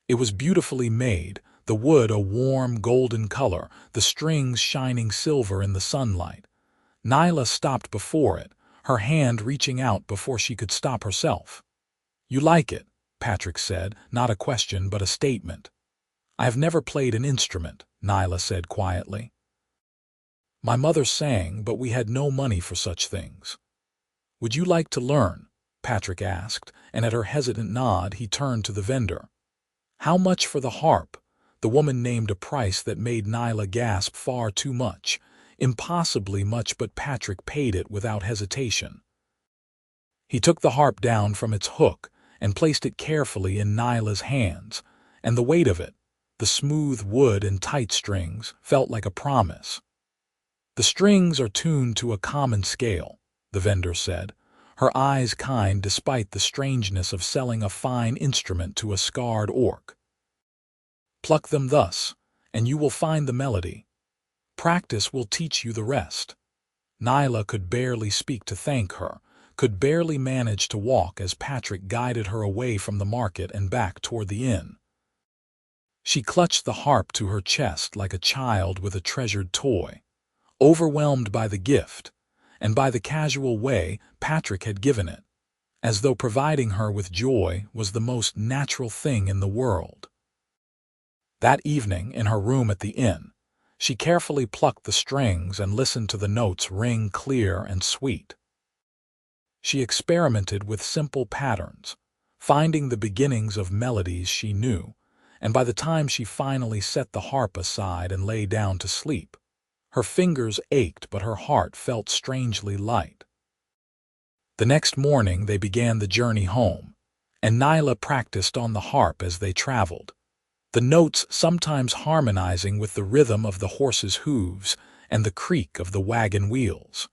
It was beautifully made, the wood a warm golden color, the strings shining silver in the sunlight. Nyla stopped before it, her hand reaching out before she could stop herself. "You like it," Patric said, not a question but a statement. "I have never played an instrument," Nyla said quietly. "My mother sang, but we had no money for such things." "Would you like to learn?" Patric asked, and at her hesitant nod he turned to the vendor. "How much for the harp?" The woman named a price that made Nyla gasp. Far too much, impossibly much, but Patric paid it without hesitation. He took the harp down from its hook and placed it carefully in Nyla's hands, and the weight of it, the smooth wood and tight strings, felt like a promise. "The strings are tuned to a common scale," the vendor said, her eyes kind despite the strangeness of selling a fine instrument to a scarred orc. "Pluck them thus, and you will find the melody. Practice will teach you the rest." Nyla could barely speak to thank her, could barely manage to walk as Patric guided her away from the market and back toward the inn. She clutched the harp to her chest like a child with a treasured toy, overwhelmed by the gift, and by the casual way Patric had given it, as though providing her with joy was the most natural thing in the world. That evening, in her room at the inn, she carefully plucked the strings and listened to the notes ring clear and sweet. She experimented with simple patterns, finding the beginnings of melodies she knew, and by the time she finally set the harp aside and lay down to sleep, her fingers ached but her heart felt strangely light. The next morning they began the journey home, and Nyla practiced on the harp as they traveled, the notes sometimes harmonizing with the rhythm of the horse's hooves and the creak of the wagon wheels.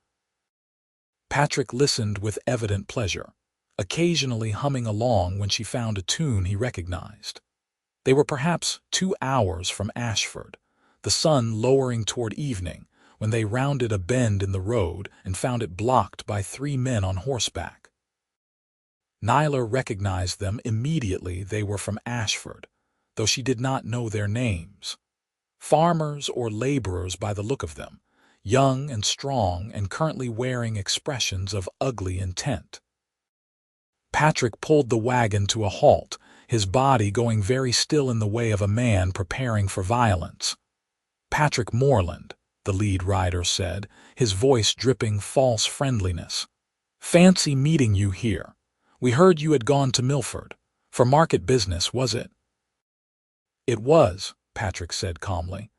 Patric listened with evident pleasure, occasionally humming along when she found a tune he recognized. They were perhaps 2 hours from Ashford, the sun lowering toward evening, when they rounded a bend in the road and found it blocked by 3 men on horseback. Nyla recognized them immediately. They were from Ashford, though she did not know their names. Farmers or laborers by the look of them, young and strong and currently wearing expressions of ugly intent. Patric pulled the wagon to a halt, his body going very still in the way of a man preparing for violence. "Patric Moreland," the lead rider said, his voice dripping false friendliness. "Fancy meeting you here. We heard you had gone to Milford. For market business, was it?" "It was," Patric said calmly,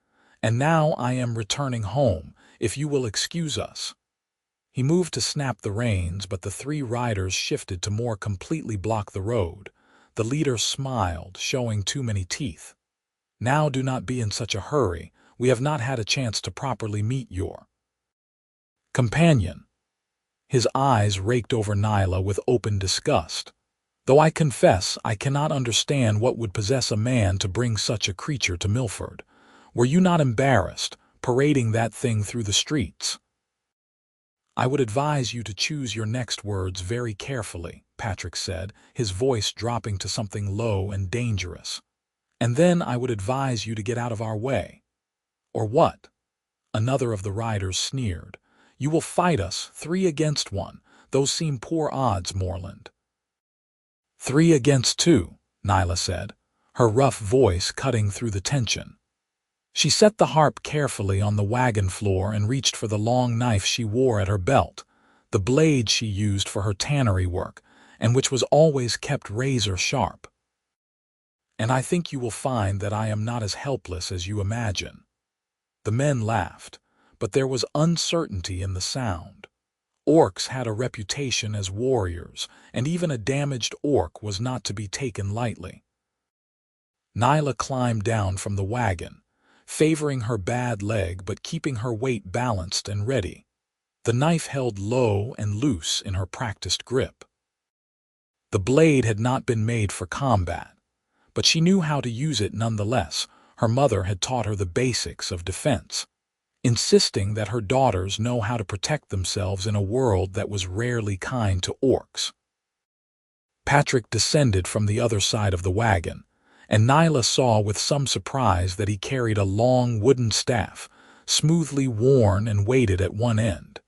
"and now I am returning home, if you will excuse us." He moved to snap the reins, but the 3 riders shifted to more completely block the road. The leader smiled, showing too many teeth. "Now do not be in such a hurry. We have not had a chance to properly meet your companion." His eyes raked over Nyla with open disgust. "Though I confess I cannot understand what would possess a man to bring such a creature to Milford. Were you not embarrassed, parading that thing through the streets?" "I would advise you to choose your next words very carefully," Patric said, his voice dropping to something low and dangerous. "And then I would advise you to get out of our way." "Or what?" Another of the riders sneered. "You will fight us 3 against 1. Those seem poor odds, Moreland." 3 against 2, Nyla said, her rough voice cutting through the tension. She set the harp carefully on the wagon floor and reached for the long knife she wore at her belt, the blade she used for her tannery work, and which was always kept razor sharp. "And I think you will find that I am not as helpless as you imagine." The men laughed, but there was uncertainty in the sound. Orcs had a reputation as warriors, and even a damaged orc was not to be taken lightly. Nyla climbed down from the wagon, favoring her bad leg but keeping her weight balanced and ready, the knife held low and loose in her practiced grip. The blade had not been made for combat, but she knew how to use it nonetheless. Her mother had taught her the basics of defense, insisting that her daughters know how to protect themselves in a world that was rarely kind to orcs. Patric descended from the other side of the wagon, and Nyla saw with some surprise that he carried a long wooden staff, smoothly worn and weighted at one end.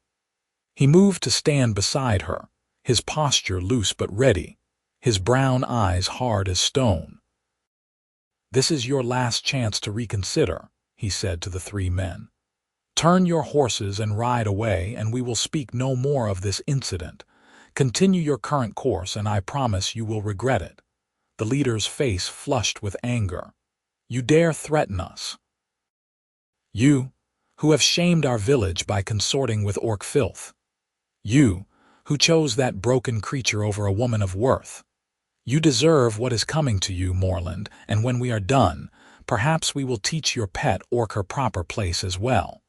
He moved to stand beside her, his posture loose but ready, his brown eyes hard as stone. "This is your last chance to reconsider," he said to the 3 men. "Turn your horses and ride away, and we will speak no more of this incident. Continue your current course, and I promise you will regret it." The leader's face flushed with anger. "You dare threaten us? You, who have shamed our village by consorting with orc filth. You, who chose that broken creature over a woman of worth. You deserve what is coming to you, Moreland, and when we are done, perhaps we will teach your pet orc her proper place as well."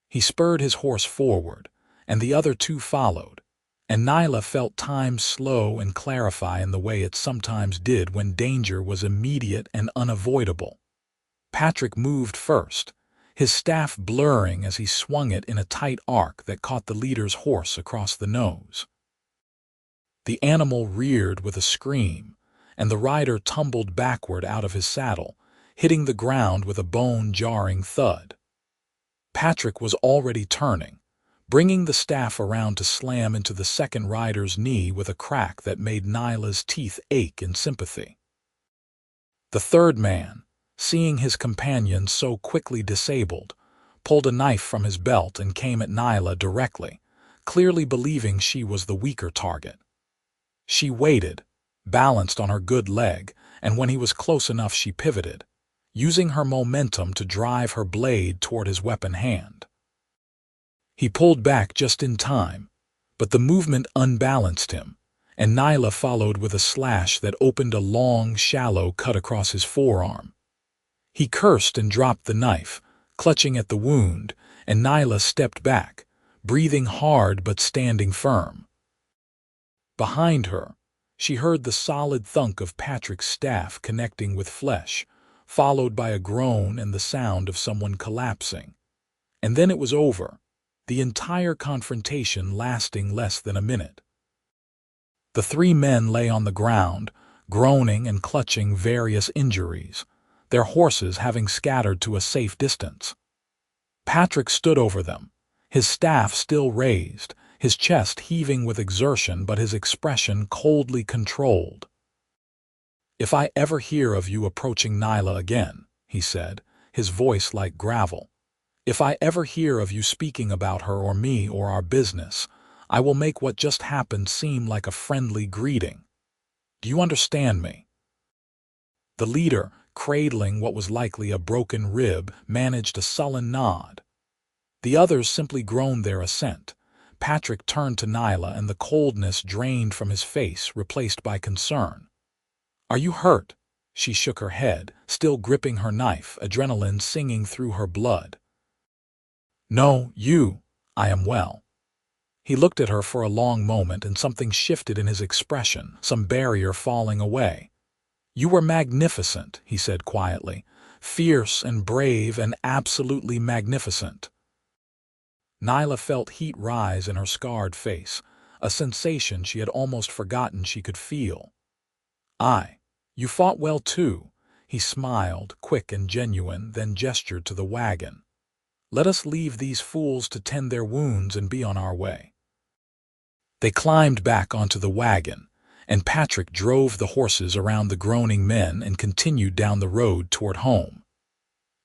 He spurred his horse forward, and the other 2 followed, and Nyla felt time slow and clarify in the way it sometimes did when danger was immediate and unavoidable. Patric moved first, his staff blurring as he swung it in a tight arc that caught the leader's horse across the nose. The animal reared with a scream, and the rider tumbled backward out of his saddle, hitting the ground with a bone-jarring thud. Patric was already turning, bringing the staff around to slam into the second rider's knee with a crack that made Nyla's teeth ache in sympathy. The third man, seeing his companion so quickly disabled, pulled a knife from his belt and came at Nyla directly, clearly believing she was the weaker target. She waited, balanced on her good leg, and when he was close enough she pivoted, using her momentum to drive her blade toward his weapon hand. He pulled back just in time, but the movement unbalanced him, and Nyla followed with a slash that opened a long, shallow cut across his forearm. He cursed and dropped the knife, clutching at the wound, and Nyla stepped back, breathing hard but standing firm. Behind her, she heard the solid thunk of Patric's staff connecting with flesh, followed by a groan and the sound of someone collapsing. And then it was over, the entire confrontation lasting less than a minute. The three men lay on the ground, groaning and clutching various injuries, their horses having scattered to a safe distance. Patric stood over them, his staff still raised, his chest heaving with exertion but his expression coldly controlled. "If I ever hear of you approaching Nyla again," he said, his voice like gravel, "if I ever hear of you speaking about her or me or our business, I will make what just happened seem like a friendly greeting. Do you understand me?" The leader, cradling what was likely a broken rib, managed a sullen nod. The others simply groaned their assent. Patric turned to Nyla and the coldness drained from his face, replaced by concern. "Are you hurt?" She shook her head, still gripping her knife, adrenaline singing through her blood. "No, I am well." He looked at her for a long moment and something shifted in his expression, some barrier falling away. "You were magnificent," he said quietly, "fierce and brave and absolutely magnificent." Nyla felt heat rise in her scarred face, a sensation she had almost forgotten she could feel. You fought well too," he smiled, quick and genuine, then gestured to the wagon. "Let us leave these fools to tend their wounds and be on our way." They climbed back onto the wagon, and Patric drove the horses around the groaning men and continued down the road toward home.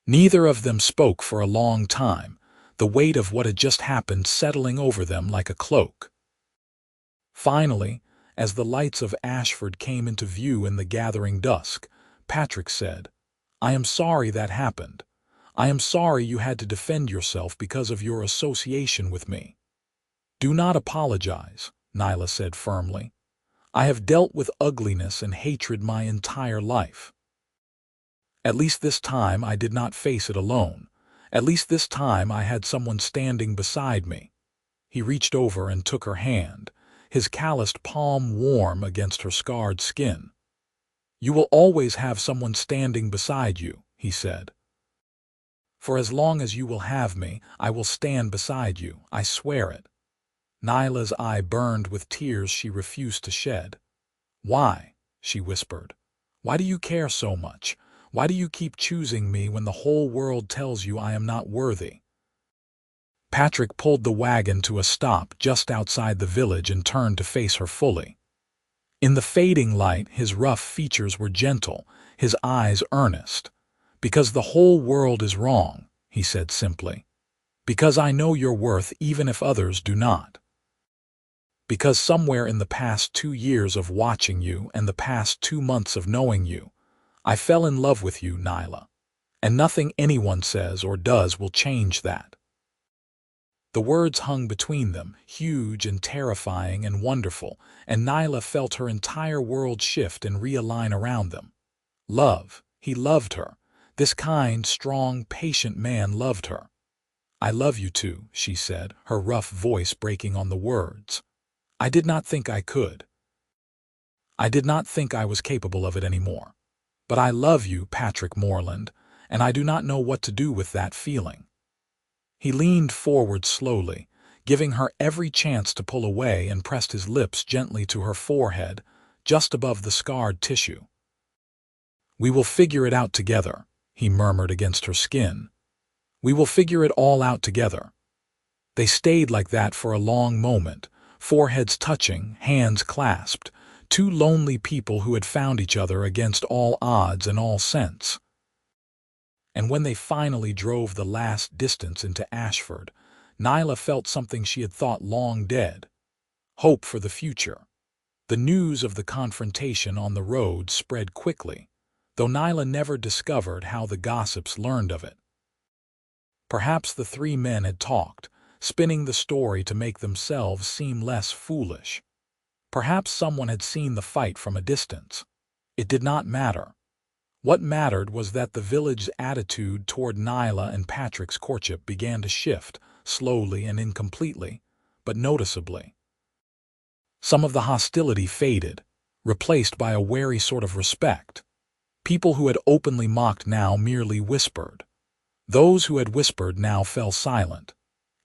Neither of them spoke for a long time, the weight of what had just happened settling over them like a cloak. Finally, as the lights of Ashford came into view in the gathering dusk, Patric said, "I am sorry that happened. I am sorry you had to defend yourself because of your association with me." "Do not apologize," Nyla said firmly. "I have dealt with ugliness and hatred my entire life. At least this time I did not face it alone. At least this time I had someone standing beside me." He reached over and took her hand, his calloused palm warm against her scarred skin. "You will always have someone standing beside you," he said. "For as long as you will have me, I will stand beside you, I swear it." Nyla's eye burned with tears she refused to shed. "Why?" she whispered. "Why do you care so much? Why do you keep choosing me when the whole world tells you I am not worthy?" Patric pulled the wagon to a stop just outside the village and turned to face her fully. In the fading light, his rough features were gentle, his eyes earnest. "Because the whole world is wrong," he said simply. "Because I know your worth even if others do not. Because somewhere in the past 2 years of watching you and the past 2 months of knowing you, I fell in love with you, Nyla. And nothing anyone says or does will change that." The words hung between them, huge and terrifying and wonderful, and Nyla felt her entire world shift and realign around them. Love. He loved her. This kind, strong, patient man loved her. "I love you too," she said, her rough voice breaking on the words. "I did not think I could. I did not think I was capable of it anymore. But I love you, Patric Moreland, and I do not know what to do with that feeling." He leaned forward slowly, giving her every chance to pull away, and pressed his lips gently to her forehead, just above the scarred tissue. "We will figure it out together," he murmured against her skin. We will figure it all out together." They stayed like that for a long moment, foreheads touching, hands clasped, two lonely people who had found each other against all odds and all sense. And when they finally drove the last distance into Ashford, Nyla felt something she had thought long dead: hope for the future. The news of the confrontation on the road spread quickly, though Nyla never discovered how the gossips learned of it. Perhaps the three men had talked, spinning the story to make themselves seem less foolish. Perhaps someone had seen the fight from a distance. It did not matter. What mattered was that the village's attitude toward Nyla and Patric's courtship began to shift, slowly and incompletely, but noticeably. Some of the hostility faded, replaced by a wary sort of respect. People who had openly mocked now merely whispered. Those who had whispered now fell silent.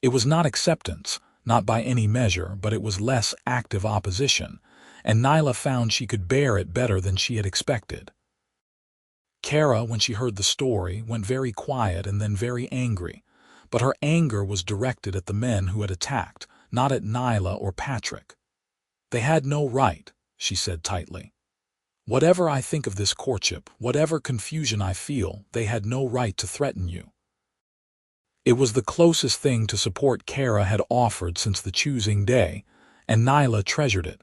It was not acceptance, not by any measure, but it was less active opposition, and Nyla found she could bear it better than she had expected. Kerra, when she heard the story, went very quiet and then very angry, but her anger was directed at the men who had attacked, not at Nyla or Patric. "They had no right," she said tightly. "Whatever I think of this courtship, whatever confusion I feel, they had no right to threaten you." It was the closest thing to support Kerra had offered since the choosing day, and Nyla treasured it.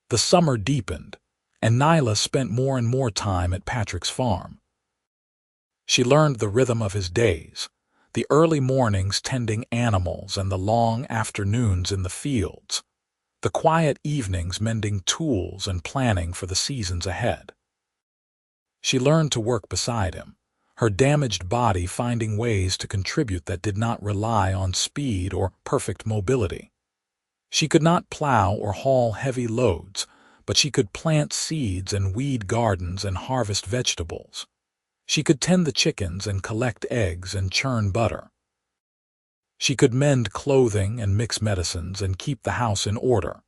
The summer deepened, and Nyla spent more and more time at Patric's farm. She learned the rhythm of his days, the early mornings tending animals and the long afternoons in the fields, the quiet evenings mending tools and planning for the seasons ahead. She learned to work beside him, her damaged body finding ways to contribute that did not rely on speed or perfect mobility. She could not plow or haul heavy loads, but she could plant seeds and weed gardens and harvest vegetables. She could tend the chickens and collect eggs and churn butter. She could mend clothing and mix medicines and keep the house in order.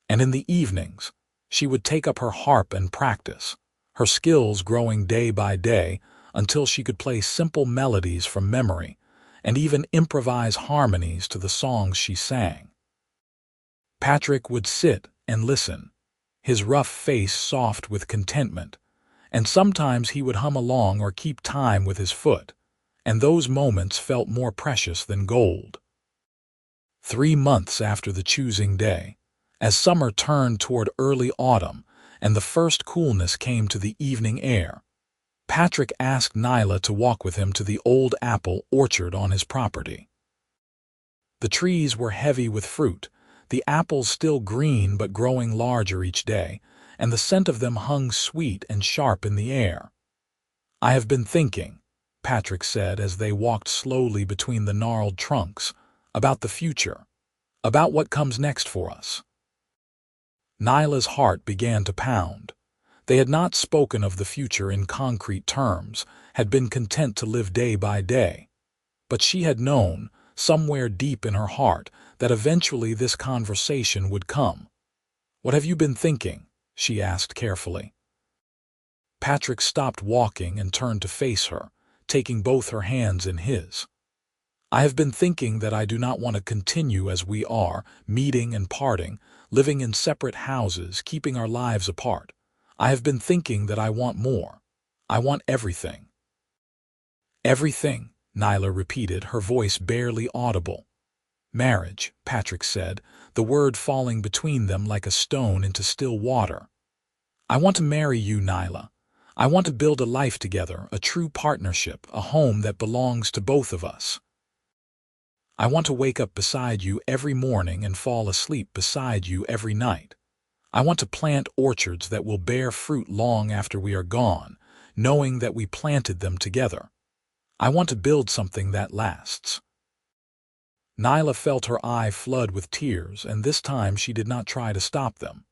And in the evenings, she would take up her harp and practice, her skills growing day by day until she could play simple melodies from memory and even improvise harmonies to the songs she sang. Patric would sit and listen, his rough face soft with contentment, and sometimes he would hum along or keep time with his foot, and those moments felt more precious than gold. 3 months after the choosing day, as summer turned toward early autumn and the first coolness came to the evening air, Patric asked Nyla to walk with him to the old apple orchard on his property. The trees were heavy with fruit, the apples still green but growing larger each day, and the scent of them hung sweet and sharp in the air. "I have been thinking," Patric said as they walked slowly between the gnarled trunks, "about the future, about what comes next for us." Nyla's heart began to pound. They had not spoken of the future in concrete terms, had been content to live day by day. But she had known, somewhere deep in her heart, that eventually this conversation would come. "What have you been thinking?" she asked carefully. Patric stopped walking and turned to face her, taking both her hands in his. "I have been thinking that I do not want to continue as we are, meeting and parting, living in separate houses, keeping our lives apart. I have been thinking that I want more. I want everything." "Everything," Nyla repeated, her voice barely audible. "Marriage," Patric said, the word falling between them like a stone into still water. "I want to marry you, Nyla. I want to build a life together, a true partnership, a home that belongs to both of us. I want to wake up beside you every morning and fall asleep beside you every night. I want to plant orchards that will bear fruit long after we are gone, knowing that we planted them together. I want to build something that lasts." Nyla felt her eye flood with tears, and this time she did not try to stop them.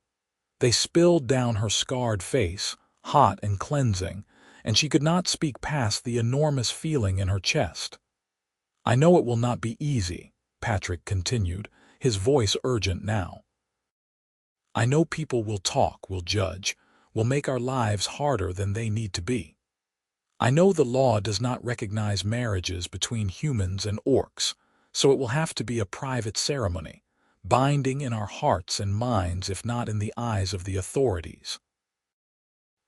They spilled down her scarred face, hot and cleansing, and she could not speak past the enormous feeling in her chest. "I know it will not be easy," Patric continued, his voice urgent now. "I know people will talk, will judge, will make our lives harder than they need to be. I know the law does not recognize marriages between humans and orcs, so it will have to be a private ceremony, binding in our hearts and minds if not in the eyes of the authorities.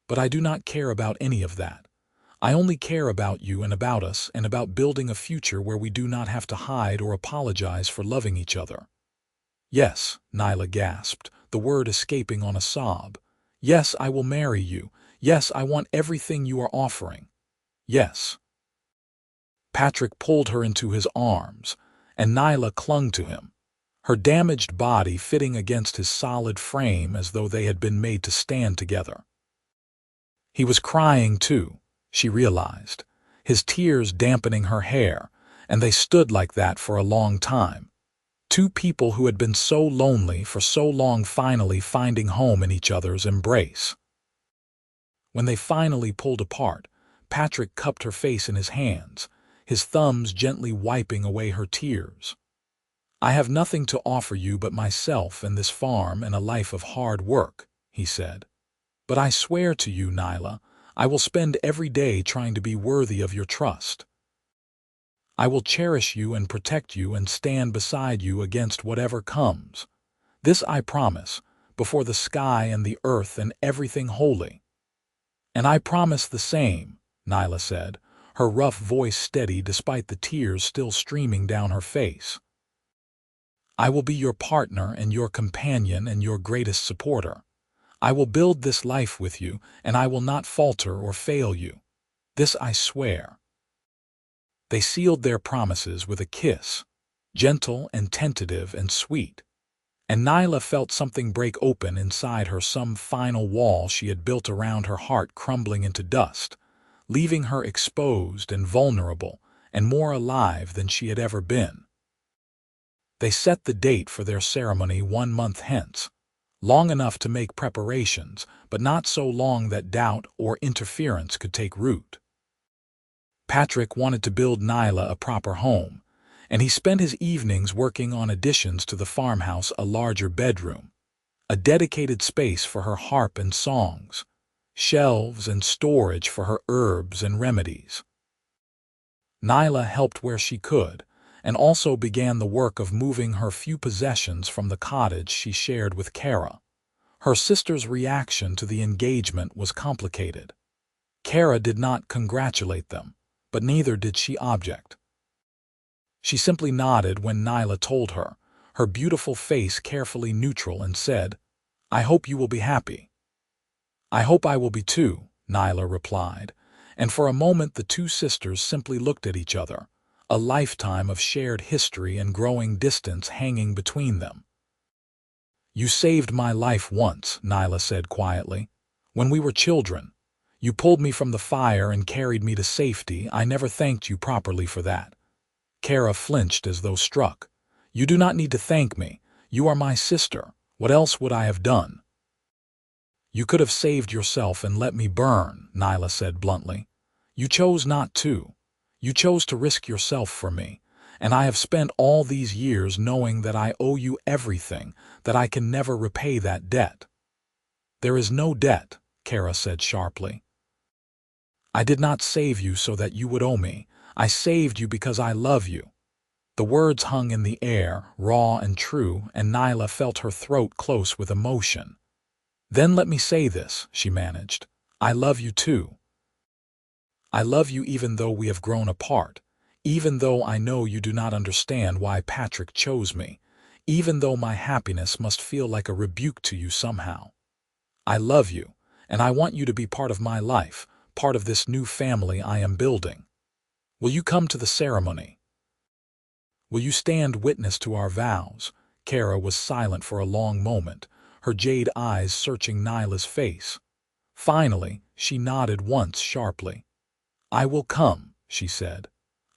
But I do not care about any of that. I only care about you and about us and about building a future where we do not have to hide or apologize for loving each other. Yes, Nyla gasped, the word escaping on a sob. Yes, I will marry you. Yes, I want everything you are offering. Yes. Patric pulled her into his arms, and Nyla clung to him, her damaged body fitting against his solid frame as though they had been made to stand together. He was crying too, she realized, his tears dampening her hair, and they stood like that for a long time. Two people who had been so lonely for so long finally finding home in each other's embrace. When they finally pulled apart, Patric cupped her face in his hands, his thumbs gently wiping away her tears. I have nothing to offer you but myself and this farm and a life of hard work, he said. But I swear to you, Nyla, I will spend every day trying to be worthy of your trust. I will cherish you and protect you and stand beside you against whatever comes. This I promise, before the sky and the earth and everything holy. And I promise the same, Nyla said, her rough voice steady despite the tears still streaming down her face. I will be your partner and your companion and your greatest supporter. I will build this life with you, and I will not falter or fail you. This I swear. They sealed their promises with a kiss, gentle and tentative and sweet. And Nyla felt something break open inside her, some final wall she had built around her heart crumbling into dust, leaving her exposed and vulnerable and more alive than she had ever been. They set the date for their ceremony 1 month hence, long enough to make preparations, but not so long that doubt or interference could take root. Patric wanted to build Nyla a proper home, and he spent his evenings working on additions to the farmhouse, a larger bedroom, a dedicated space for her harp and songs, shelves and storage for her herbs and remedies. Nyla helped where she could, and also began the work of moving her few possessions from the cottage she shared with Kerra. Her sister's reaction to the engagement was complicated. Kerra did not congratulate them, but neither did she object. She simply nodded when Nyla told her, her beautiful face carefully neutral, and said, I hope you will be happy. I hope I will be too, Nyla replied, and for a moment the two sisters simply looked at each other, a lifetime of shared history and growing distance hanging between them. You saved my life once, Nyla said quietly. When we were children, you pulled me from the fire and carried me to safety. I never thanked you properly for that. Kerra flinched as though struck. You do not need to thank me. You are my sister. What else would I have done? You could have saved yourself and let me burn, Nyla said bluntly. You chose not to. You chose to risk yourself for me, and I have spent all these years knowing that I owe you everything, that I can never repay that debt. There is no debt, Kerra said sharply. I did not save you so that you would owe me. I saved you because I love you. The words hung in the air, raw and true, and Nyla felt her throat close with emotion. Then let me say this, she managed. I love you too. I love you even though we have grown apart, even though I know you do not understand why Patric chose me, even though my happiness must feel like a rebuke to you somehow. I love you, and I want you to be part of my life, part of this new family I am building. Will you come to the ceremony? Will you stand witness to our vows? Kerra was silent for a long moment, her jade eyes searching Nyla's face. Finally, she nodded once sharply. I will come, she said.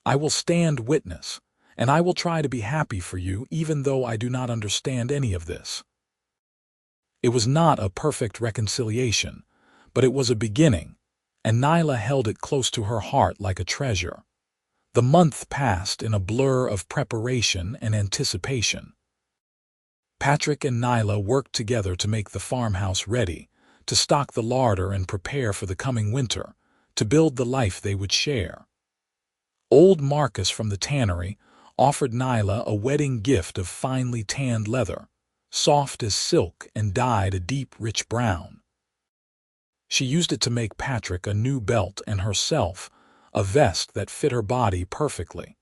I will stand witness, and I will try to be happy for you even though I do not understand any of this. It was not a perfect reconciliation, but it was a beginning, and Nyla held it close to her heart like a treasure. The month passed in a blur of preparation and anticipation. Patric and Nyla worked together to make the farmhouse ready, to stock the larder and prepare for the coming winter, to build the life they would share. Old Marcus from the tannery offered Nyla a wedding gift of finely tanned leather, soft as silk and dyed a deep, rich brown. She used it to make Patric a new belt and herself a vest that fit her body perfectly,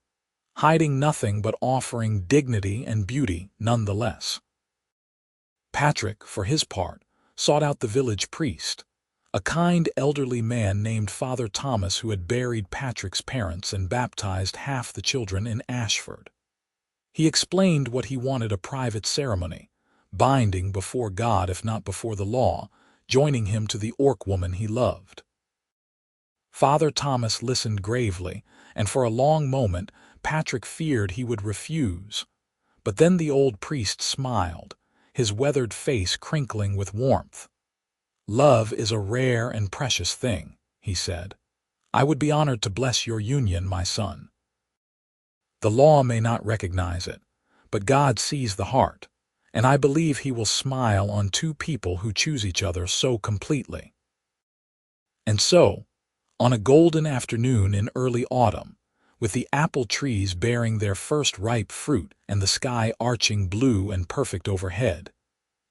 hiding nothing but offering dignity and beauty nonetheless. Patric, for his part, sought out the village priest, a kind elderly man named Father Thomas who had buried Patric's parents and baptized half the children in Ashford. He explained what he wanted: a private ceremony, binding before God if not before the law, joining him to the orc woman he loved. Father Thomas listened gravely, and for a long moment Patric feared he would refuse. But then the old priest smiled, his weathered face crinkling with warmth. "Love is a rare and precious thing," he said. "I would be honored to bless your union, my son. The law may not recognize it, but God sees the heart, and I believe he will smile on two people who choose each other so completely." And so, on a golden afternoon in early autumn, with the apple trees bearing their first ripe fruit and the sky arching blue and perfect overhead,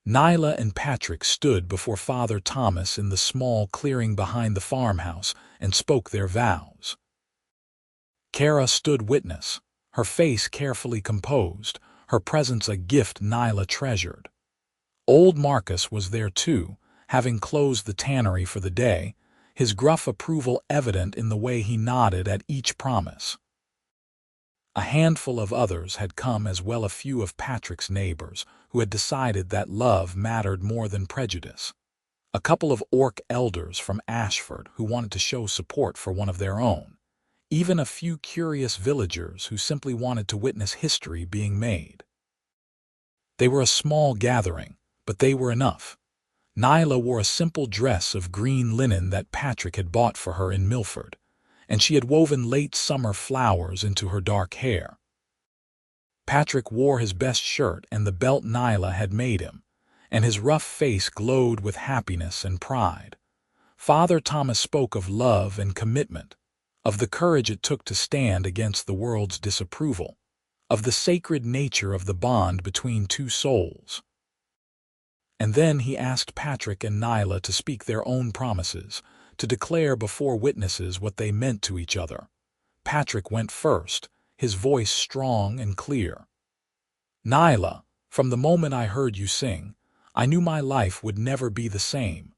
Nyla and Patric stood before Father Thomas in the small clearing behind the farmhouse and spoke their vows. Kerra stood witness, her face carefully composed, her presence a gift Nyla treasured. Old Marcus was there too, having closed the tannery for the day, his gruff approval evident in the way he nodded at each promise. A handful of others had come as well, a few of Patric's neighbors who had decided that love mattered more than prejudice. A couple of orc elders from Ashford who wanted to show support for one of their own. Even a few curious villagers who simply wanted to witness history being made. They were a small gathering, but they were enough. Nyla wore a simple dress of green linen that Patric had bought for her in Milford, and she had woven late summer flowers into her dark hair. Patric wore his best shirt and the belt Nyla had made him, and his rough face glowed with happiness and pride. Father Thomas spoke of love and commitment, of the courage it took to stand against the world's disapproval, of the sacred nature of the bond between two souls. And then he asked Patric and Nyla to speak their own promises, to declare before witnesses what they meant to each other. Patric went first, his voice strong and clear. "Nyla, from the moment I heard you sing, I knew my life would never be the same.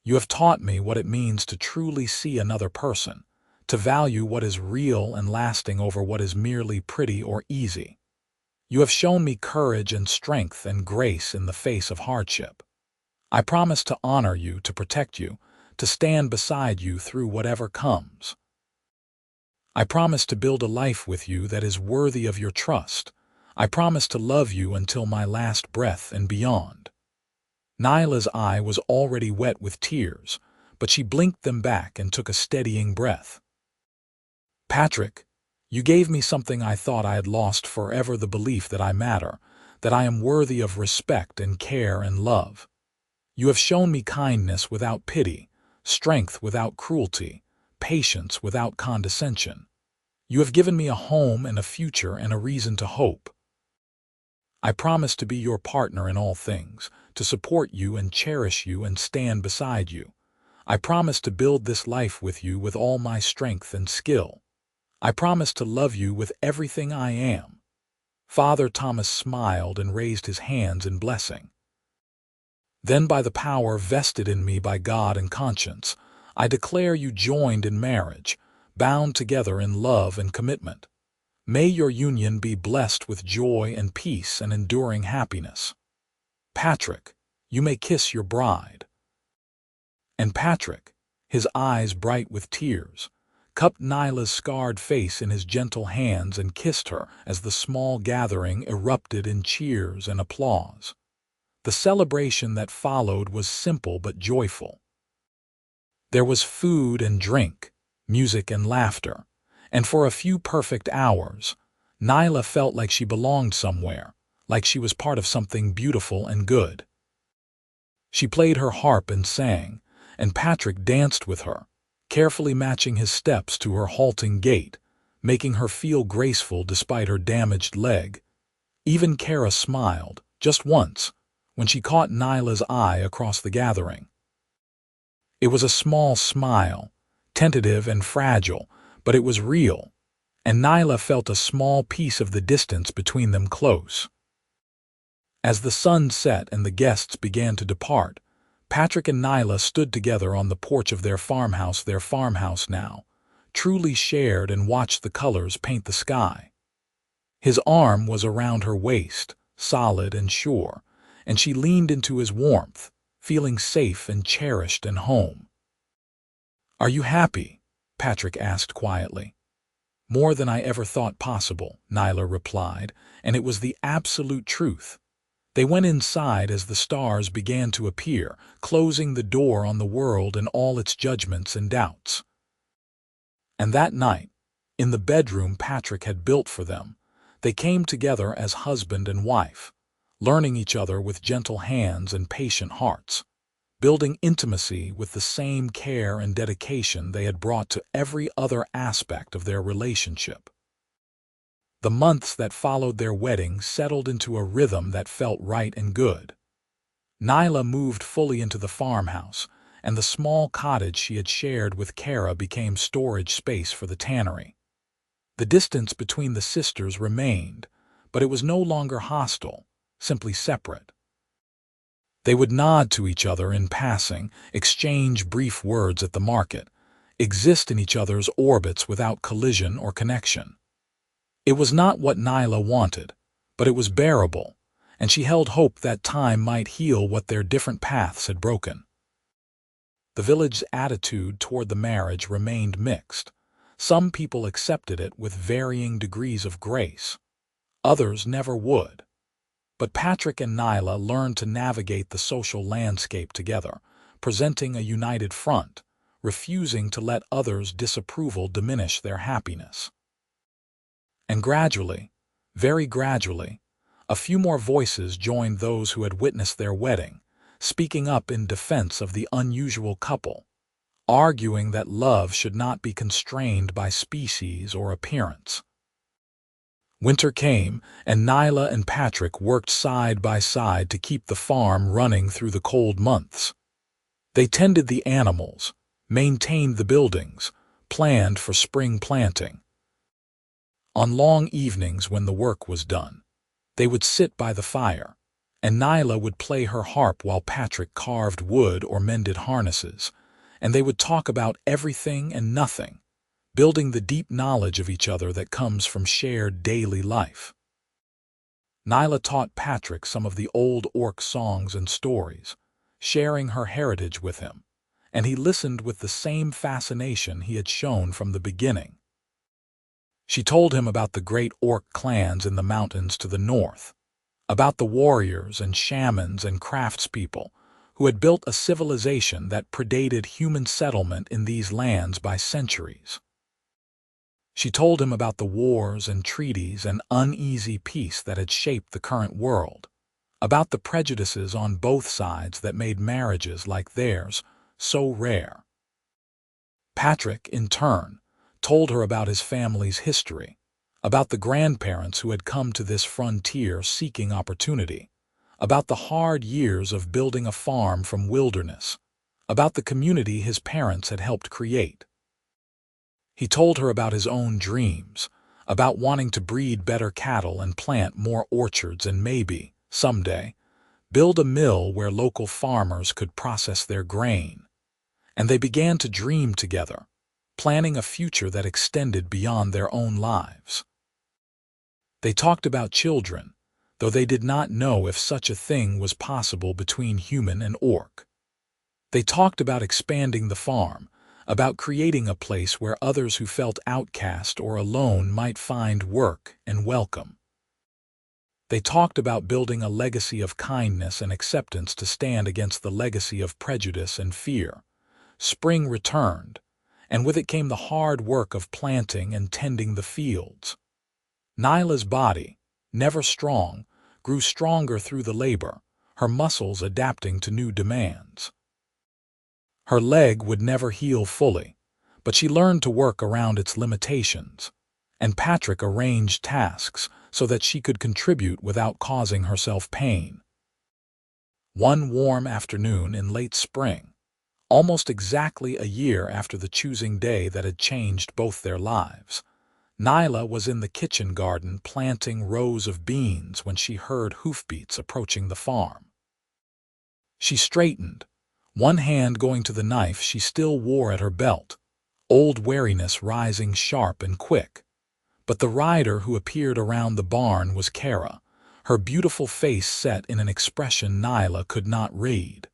You have taught me what it means to truly see another person, to value what is real and lasting over what is merely pretty or easy. You have shown me courage and strength and grace in the face of hardship. I promise to honor you, to protect you, to stand beside you through whatever comes. I promise to build a life with you that is worthy of your trust. I promise to love you until my last breath and beyond." Nyla's eye was already wet with tears, but she blinked them back and took a steadying breath. "Patric, you gave me something I thought I had lost forever: the belief that I matter, that I am worthy of respect and care and love. You have shown me kindness without pity, strength without cruelty, patience without condescension. You have given me a home and a future and a reason to hope. I promise to be your partner in all things, to support you and cherish you and stand beside you. I promise to build this life with you with all my strength and skill. I promise to love you with everything I am." Father Thomas smiled and raised his hands in blessing. "Then by the power vested in me by God and conscience, I declare you joined in marriage, bound together in love and commitment. May your union be blessed with joy and peace and enduring happiness. Patric, you may kiss your bride." And Patric, his eyes bright with tears, cupped Nyla's scarred face in his gentle hands and kissed her as the small gathering erupted in cheers and applause. The celebration that followed was simple but joyful. There was food and drink, music and laughter, and for a few perfect hours, Nyla felt like she belonged somewhere, like she was part of something beautiful and good. She played her harp and sang, and Patric danced with her, carefully matching his steps to her halting gait, making her feel graceful despite her damaged leg. Even Kerra smiled, just once, when she caught Nyla's eye across the gathering. It was a small smile, tentative and fragile, but it was real, and Nyla felt a small piece of the distance between them close. As the sun set and the guests began to depart, Patric and Nyla stood together on the porch of their farmhouse now, truly shared, and watched the colors paint the sky. His arm was around her waist, solid and sure, and she leaned into his warmth, feeling safe and cherished and home. "Are you happy?" Patric asked quietly. "More than I ever thought possible," Nyla replied, and it was the absolute truth. They went inside as the stars began to appear, closing the door on the world and all its judgments and doubts. And that night, in the bedroom Patric had built for them, they came together as husband and wife, learning each other with gentle hands and patient hearts, building intimacy with the same care and dedication they had brought to every other aspect of their relationship. The months that followed their wedding settled into a rhythm that felt right and good. Nyla moved fully into the farmhouse, and the small cottage she had shared with Kerra became storage space for the tannery. The distance between the sisters remained, but it was no longer hostile, simply separate. They would nod to each other in passing, exchange brief words at the market, exist in each other's orbits without collision or connection. It was not what Nyla wanted, but it was bearable, and she held hope that time might heal what their different paths had broken. The village's attitude toward the marriage remained mixed. Some people accepted it with varying degrees of grace. Others never would. But Patric and Nyla learned to navigate the social landscape together, presenting a united front, refusing to let others' disapproval diminish their happiness. And gradually, very gradually, a few more voices joined those who had witnessed their wedding, speaking up in defense of the unusual couple, arguing that love should not be constrained by species or appearance. Winter came, and Nyla and Patric worked side by side to keep the farm running through the cold months. They tended the animals, maintained the buildings, planned for spring planting. On long evenings when the work was done, they would sit by the fire, and Nyla would play her harp while Patric carved wood or mended harnesses, and they would talk about everything and nothing, building the deep knowledge of each other that comes from shared daily life. Nyla taught Patric some of the old orc songs and stories, sharing her heritage with him, and he listened with the same fascination he had shown from the beginning. She told him about the great orc clans in the mountains to the north, about the warriors and shamans and craftspeople who had built a civilization that predated human settlement in these lands by centuries. She told him about the wars and treaties and uneasy peace that had shaped the current world, about the prejudices on both sides that made marriages like theirs so rare. Patric, in turn, told her about his family's history, about the grandparents who had come to this frontier seeking opportunity, about the hard years of building a farm from wilderness, about the community his parents had helped create. He told her about his own dreams, about wanting to breed better cattle and plant more orchards and maybe, someday, build a mill where local farmers could process their grain. And they began to dream together, planning a future that extended beyond their own lives. They talked about children, though they did not know if such a thing was possible between human and orc. They talked about expanding the farm, about creating a place where others who felt outcast or alone might find work and welcome. They talked about building a legacy of kindness and acceptance to stand against the legacy of prejudice and fear. Spring returned, and with it came the hard work of planting and tending the fields. Nyla's body, never strong, grew stronger through the labor, her muscles adapting to new demands. Her leg would never heal fully, but she learned to work around its limitations. And Patric arranged tasks so that she could contribute without causing herself pain. One warm afternoon in late spring, almost exactly a year after the choosing day that had changed both their lives, Nyla was in the kitchen garden planting rows of beans when she heard hoofbeats approaching the farm. She straightened, one hand going to the knife she still wore at her belt, old wariness rising sharp and quick. But the rider who appeared around the barn was Kerra, her beautiful face set in an expression Nyla could not read.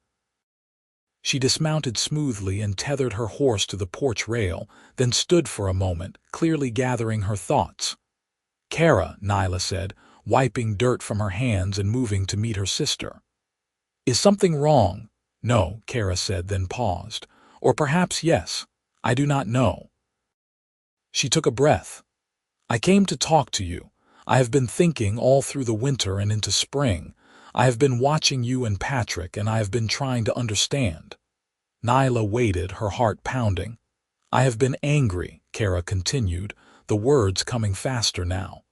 She dismounted smoothly and tethered her horse to the porch rail, then stood for a moment, clearly gathering her thoughts. "Kerra," Nyla said, wiping dirt from her hands and moving to meet her sister. "Is something wrong?" "No," Kerra said, then paused. "Or perhaps yes. I do not know." She took a breath. "I came to talk to you. I have been thinking all through the winter and into spring. I have been watching you and Patric, and I have been trying to understand." Nyla waited, her heart pounding. "I have been angry," Kerra continued, the words coming faster now.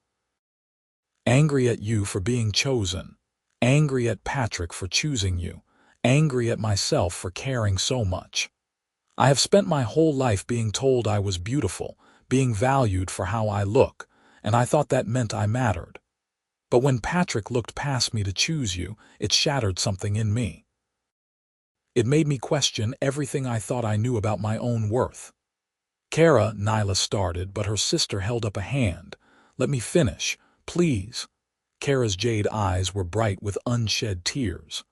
"Angry at you for being chosen. Angry at Patric for choosing you. Angry at myself for caring so much. I have spent my whole life being told I was beautiful, being valued for how I look, and I thought that meant I mattered. But when Patric looked past me to choose you, it shattered something in me. It made me question everything I thought I knew about my own worth." "Kerra," Nyla started, but her sister held up a hand. "Let me finish, please." Kerra's jade eyes were bright with unshed tears.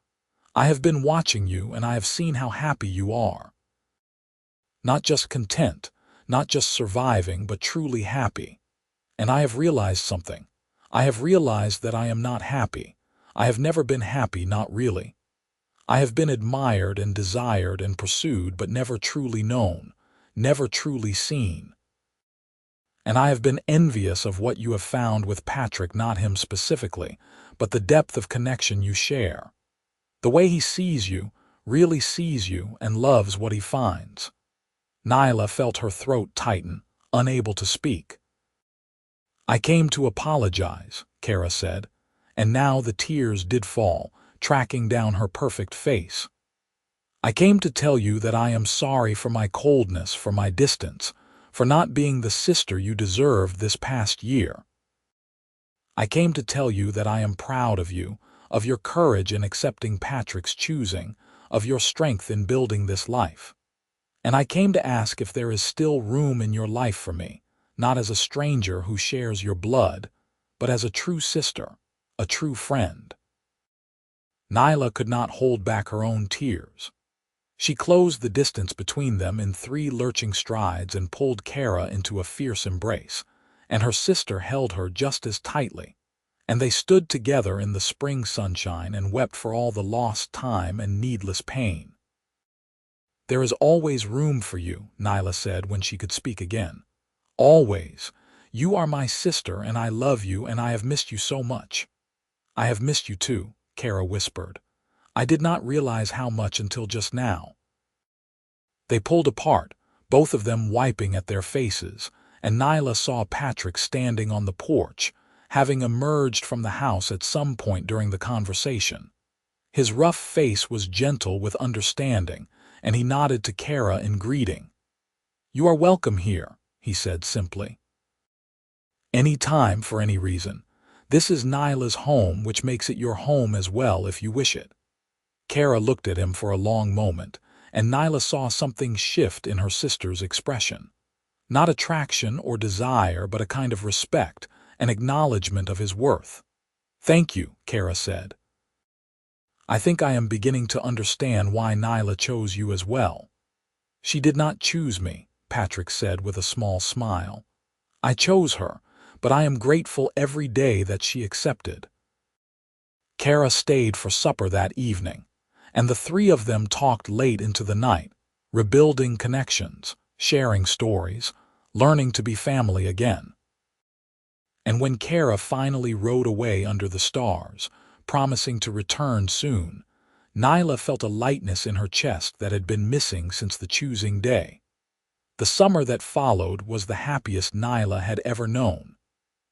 "I have been watching you, and I have seen how happy you are. Not just content, not just surviving, but truly happy. And I have realized something. I have realized that I am not happy. I have never been happy, not really. I have been admired and desired and pursued, but never truly known, never truly seen. And I have been envious of what you have found with Patric, not him specifically, but the depth of connection you share. The way he sees you, really sees you, and loves what he finds." Nyla felt her throat tighten, unable to speak. "I came to apologize," Kerra said, and now the tears did fall, tracking down her perfect face. "I came to tell you that I am sorry for my coldness, for my distance, for not being the sister you deserved this past year. I came to tell you that I am proud of you, of your courage in accepting Patric's choosing, of your strength in building this life. And I came to ask if there is still room in your life for me, not as a stranger who shares your blood, but as a true sister, a true friend." Nyla could not hold back her own tears. She closed the distance between them in 3 lurching strides and pulled Kerra into a fierce embrace, and her sister held her just as tightly, and they stood together in the spring sunshine and wept for all the lost time and needless pain. "There is always room for you," Nyla said when she could speak again. "Always. You are my sister, and I love you, and I have missed you so much." "I have missed you too," Kerra whispered. "I did not realize how much until just now." They pulled apart, both of them wiping at their faces, and Nyla saw Patric standing on the porch, having emerged from the house at some point during the conversation. His rough face was gentle with understanding, and he nodded to Kerra in greeting. "You are welcome here," he said simply. "Any time for any reason. This is Nyla's home, which makes it your home as well if you wish it." Kerra looked at him for a long moment, and Nyla saw something shift in her sister's expression. Not attraction or desire, but a kind of respect, an acknowledgement of his worth. "Thank you," Kerra said. "I think I am beginning to understand why Nyla chose you as well." "She did not choose me," Patric said with a small smile. "I chose her, but I am grateful every day that she accepted." Kerra stayed for supper that evening, and the 3 of them talked late into the night, rebuilding connections, sharing stories, learning to be family again. And when Kerra finally rode away under the stars, promising to return soon, Nyla felt a lightness in her chest that had been missing since the choosing day. The summer that followed was the happiest Nyla had ever known.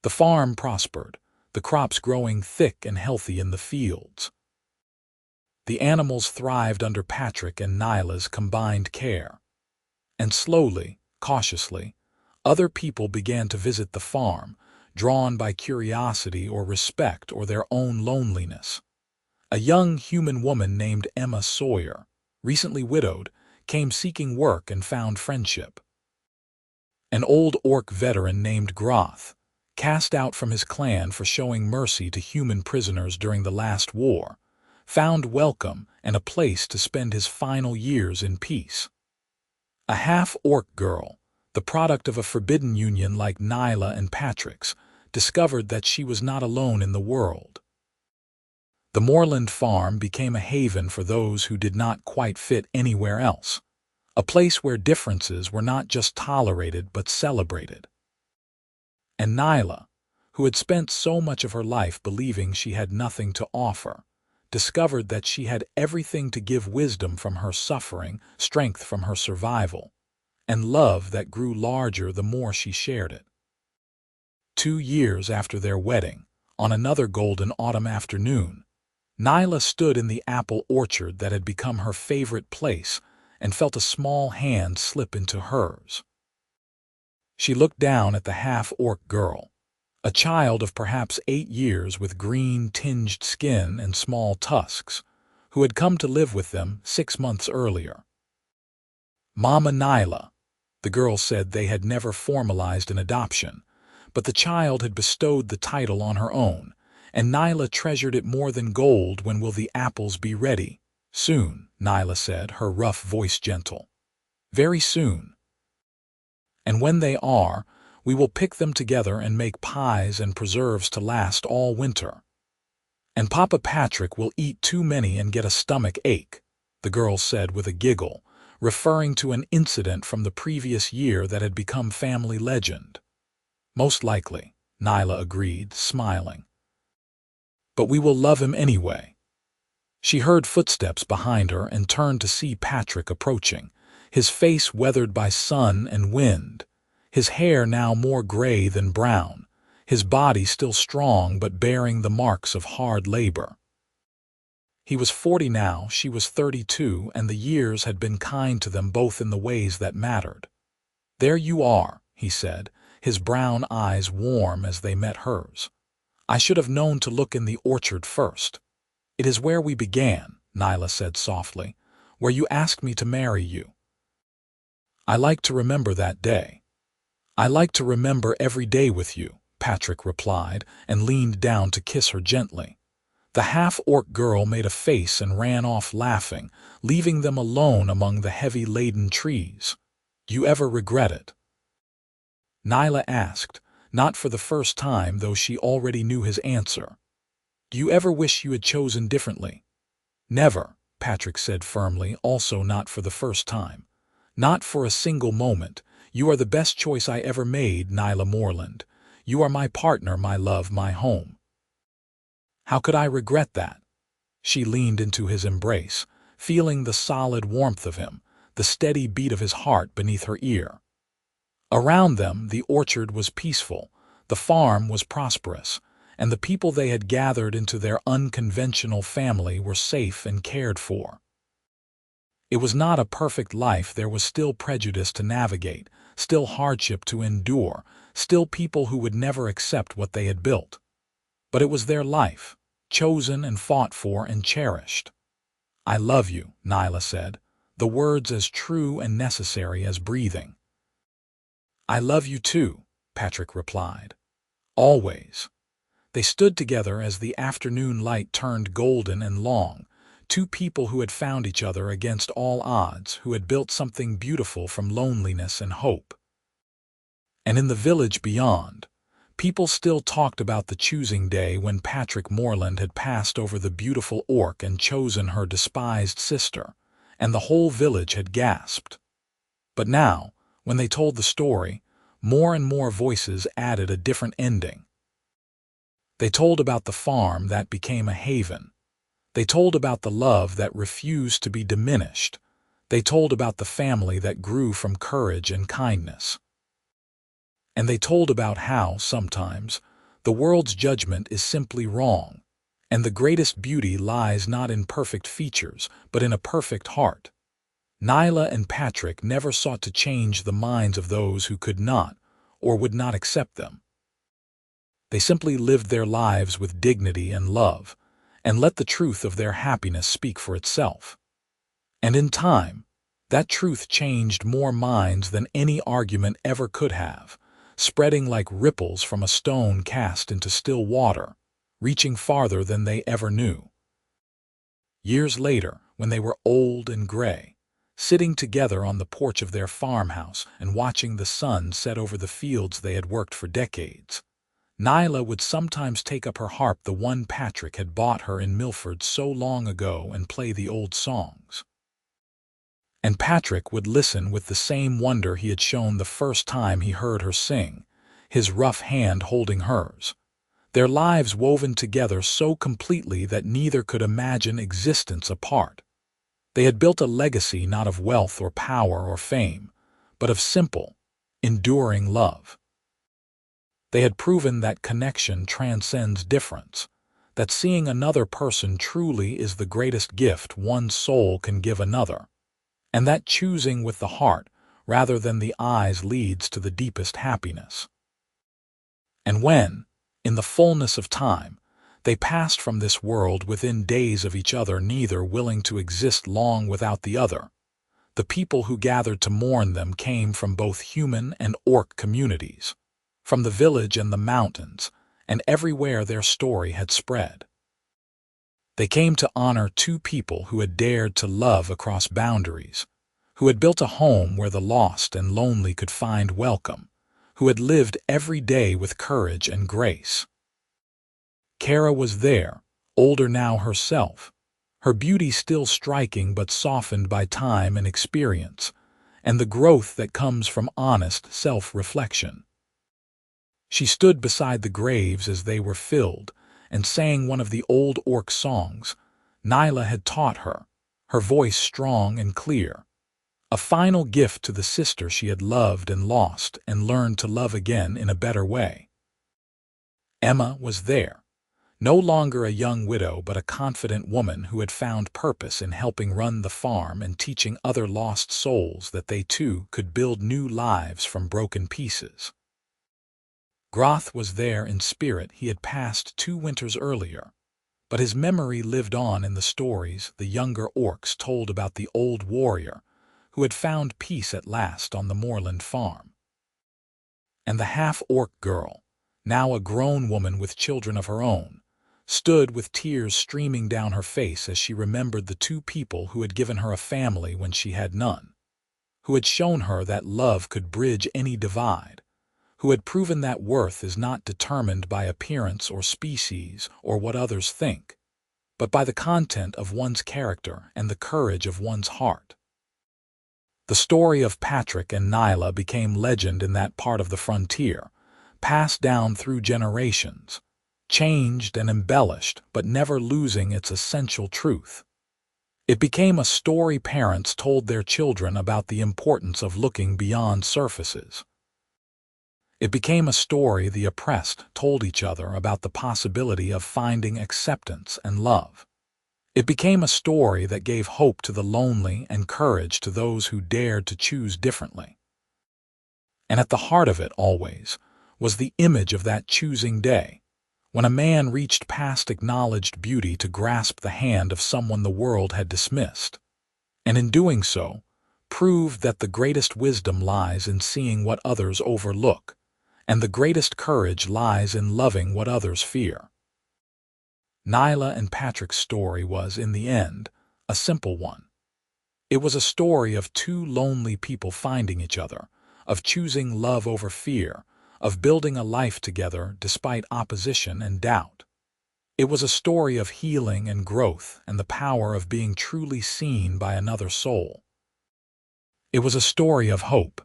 The farm prospered, the crops growing thick and healthy in the fields. The animals thrived under Patric and Nyla's combined care. And slowly, cautiously, other people began to visit the farm, drawn by curiosity or respect or their own loneliness. A young human woman named Emma Sawyer, recently widowed, came seeking work and found friendship. An old orc veteran named Groth, cast out from his clan for showing mercy to human prisoners during the last war, found welcome and a place to spend his final years in peace. A half-orc girl, the product of a forbidden union like Nyla and Patric's, discovered that she was not alone in the world. The Moreland farm became a haven for those who did not quite fit anywhere else, a place where differences were not just tolerated but celebrated. And Nyla, who had spent so much of her life believing she had nothing to offer, discovered that she had everything to give: wisdom from her suffering, strength from her survival, and love that grew larger the more she shared it. 2 years after their wedding, on another golden autumn afternoon, Nyla stood in the apple orchard that had become her favorite place and felt a small hand slip into hers. She looked down at the half-orc girl, a child of perhaps 8 years with green-tinged skin and small tusks, who had come to live with them 6 months earlier. "Mama Nyla," the girl said. They had never formalized an adoption, but the child had bestowed the title on her own, and Nyla treasured it more than gold. "When will the apples be ready?" "Soon," Nyla said, her rough voice gentle. "Very soon. And when they are, we will pick them together and make pies and preserves to last all winter. And Papa Patric will eat too many and get a stomach ache," the girl said with a giggle, referring to an incident from the previous year that had become family legend. "Most likely," Nyla agreed, smiling. "But we will love him anyway." She heard footsteps behind her and turned to see Patric approaching, his face weathered by sun and wind, his hair now more gray than brown, his body still strong but bearing the marks of hard labor. He was 40 now, she was 32, and the years had been kind to them both in the ways that mattered. "There you are," he said, his brown eyes warm as they met hers. "I should have known to look in the orchard first." "It is where we began," Nyla said softly, "where you asked me to marry you." "I like to remember that day." "I like to remember every day with you," Patric replied, and leaned down to kiss her gently. The half-orc girl made a face and ran off laughing, leaving them alone among the heavy-laden trees. "Do you ever regret it?" Nyla asked, not for the first time, though she already knew his answer. "Do you ever wish you had chosen differently?" "Never," Patric said firmly, also not for the first time. "Not for a single moment. You are the best choice I ever made, Nyla Moreland. You are my partner, my love, my home." "How could I regret that?" She leaned into his embrace, feeling the solid warmth of him, the steady beat of his heart beneath her ear. Around them, the orchard was peaceful, the farm was prosperous, and the people they had gathered into their unconventional family were safe and cared for. It was not a perfect life. There was still prejudice to navigate, still hardship to endure, still people who would never accept what they had built. But it was their life, chosen and fought for and cherished. "I love you," Nyla said, the words as true and necessary as breathing. "I love you too," Patric replied. "Always." They stood together as the afternoon light turned golden and long, two people who had found each other against all odds, who had built something beautiful from loneliness and hope. And in the village beyond, people still talked about the choosing day when Patric Moreland had passed over the beautiful orc and chosen her despised sister, and the whole village had gasped. But now, when they told the story, more and more voices added a different ending. They told about the farm that became a haven. They told about the love that refused to be diminished, They told about the family that grew from courage and kindness. And they told about how, sometimes, the world's judgment is simply wrong, and the greatest beauty lies not in perfect features, but in a perfect heart. Nyla and Patric never sought to change the minds of those who could not, or would not accept them. They simply lived their lives with dignity and love, and let the truth of their happiness speak for itself. And in time, that truth changed more minds than any argument ever could have, spreading like ripples from a stone cast into still water, reaching farther than they ever knew. Years later, when they were old and gray, sitting together on the porch of their farmhouse and watching the sun set over the fields they had worked for decades, Nyla would sometimes take up her harp, the one Patric had bought her in Milford so long ago, and play the old songs. And Patric would listen with the same wonder he had shown the first time he heard her sing, his rough hand holding hers, their lives woven together so completely that neither could imagine existence apart. They had built a legacy not of wealth or power or fame, but of simple, enduring love. They had proven that connection transcends difference, that seeing another person truly is the greatest gift one soul can give another, and that choosing with the heart rather than the eyes leads to the deepest happiness. And when, in the fullness of time, they passed from this world within days of each other, neither willing to exist long without the other, the people who gathered to mourn them came from both human and orc communities, from the village and the mountains, and everywhere their story had spread. They came to honor two people who had dared to love across boundaries, who had built a home where the lost and lonely could find welcome, who had lived every day with courage and grace. Kerra was there, older now herself, her beauty still striking but softened by time and experience, and the growth that comes from honest self-reflection. She stood beside the graves as they were filled and sang one of the old orc songs Nyla had taught her, her voice strong and clear, a final gift to the sister she had loved and lost and learned to love again in a better way. Emma was there, no longer a young widow but a confident woman who had found purpose in helping run the farm and teaching other lost souls that they too could build new lives from broken pieces. Groth was there in spirit. He had passed 2 winters earlier, but his memory lived on in the stories the younger orcs told about the old warrior who had found peace at last on the Moreland farm. And the half-orc girl, now a grown woman with children of her own, stood with tears streaming down her face as she remembered the 2 people who had given her a family when she had none, who had shown her that love could bridge any divide, who had proven that worth is not determined by appearance or species or what others think, but by the content of one's character and the courage of one's heart. The story of Patric and Nyla became legend in that part of the frontier, passed down through generations, changed and embellished but never losing its essential truth. It became a story parents told their children about the importance of looking beyond surfaces. It became a story the oppressed told each other about the possibility of finding acceptance and love. It became a story that gave hope to the lonely and courage to those who dared to choose differently. And at the heart of it always was the image of that choosing day, when a man reached past acknowledged beauty to grasp the hand of someone the world had dismissed, and in doing so, proved that the greatest wisdom lies in seeing what others overlook, and the greatest courage lies in loving what others fear. Nyla and Patric's story was, in the end, a simple one. It was a story of 2 lonely people finding each other, of choosing love over fear, of building a life together despite opposition and doubt. It was a story of healing and growth and the power of being truly seen by another soul. It was a story of hope,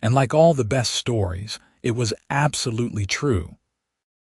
and like all the best stories, it was absolutely true.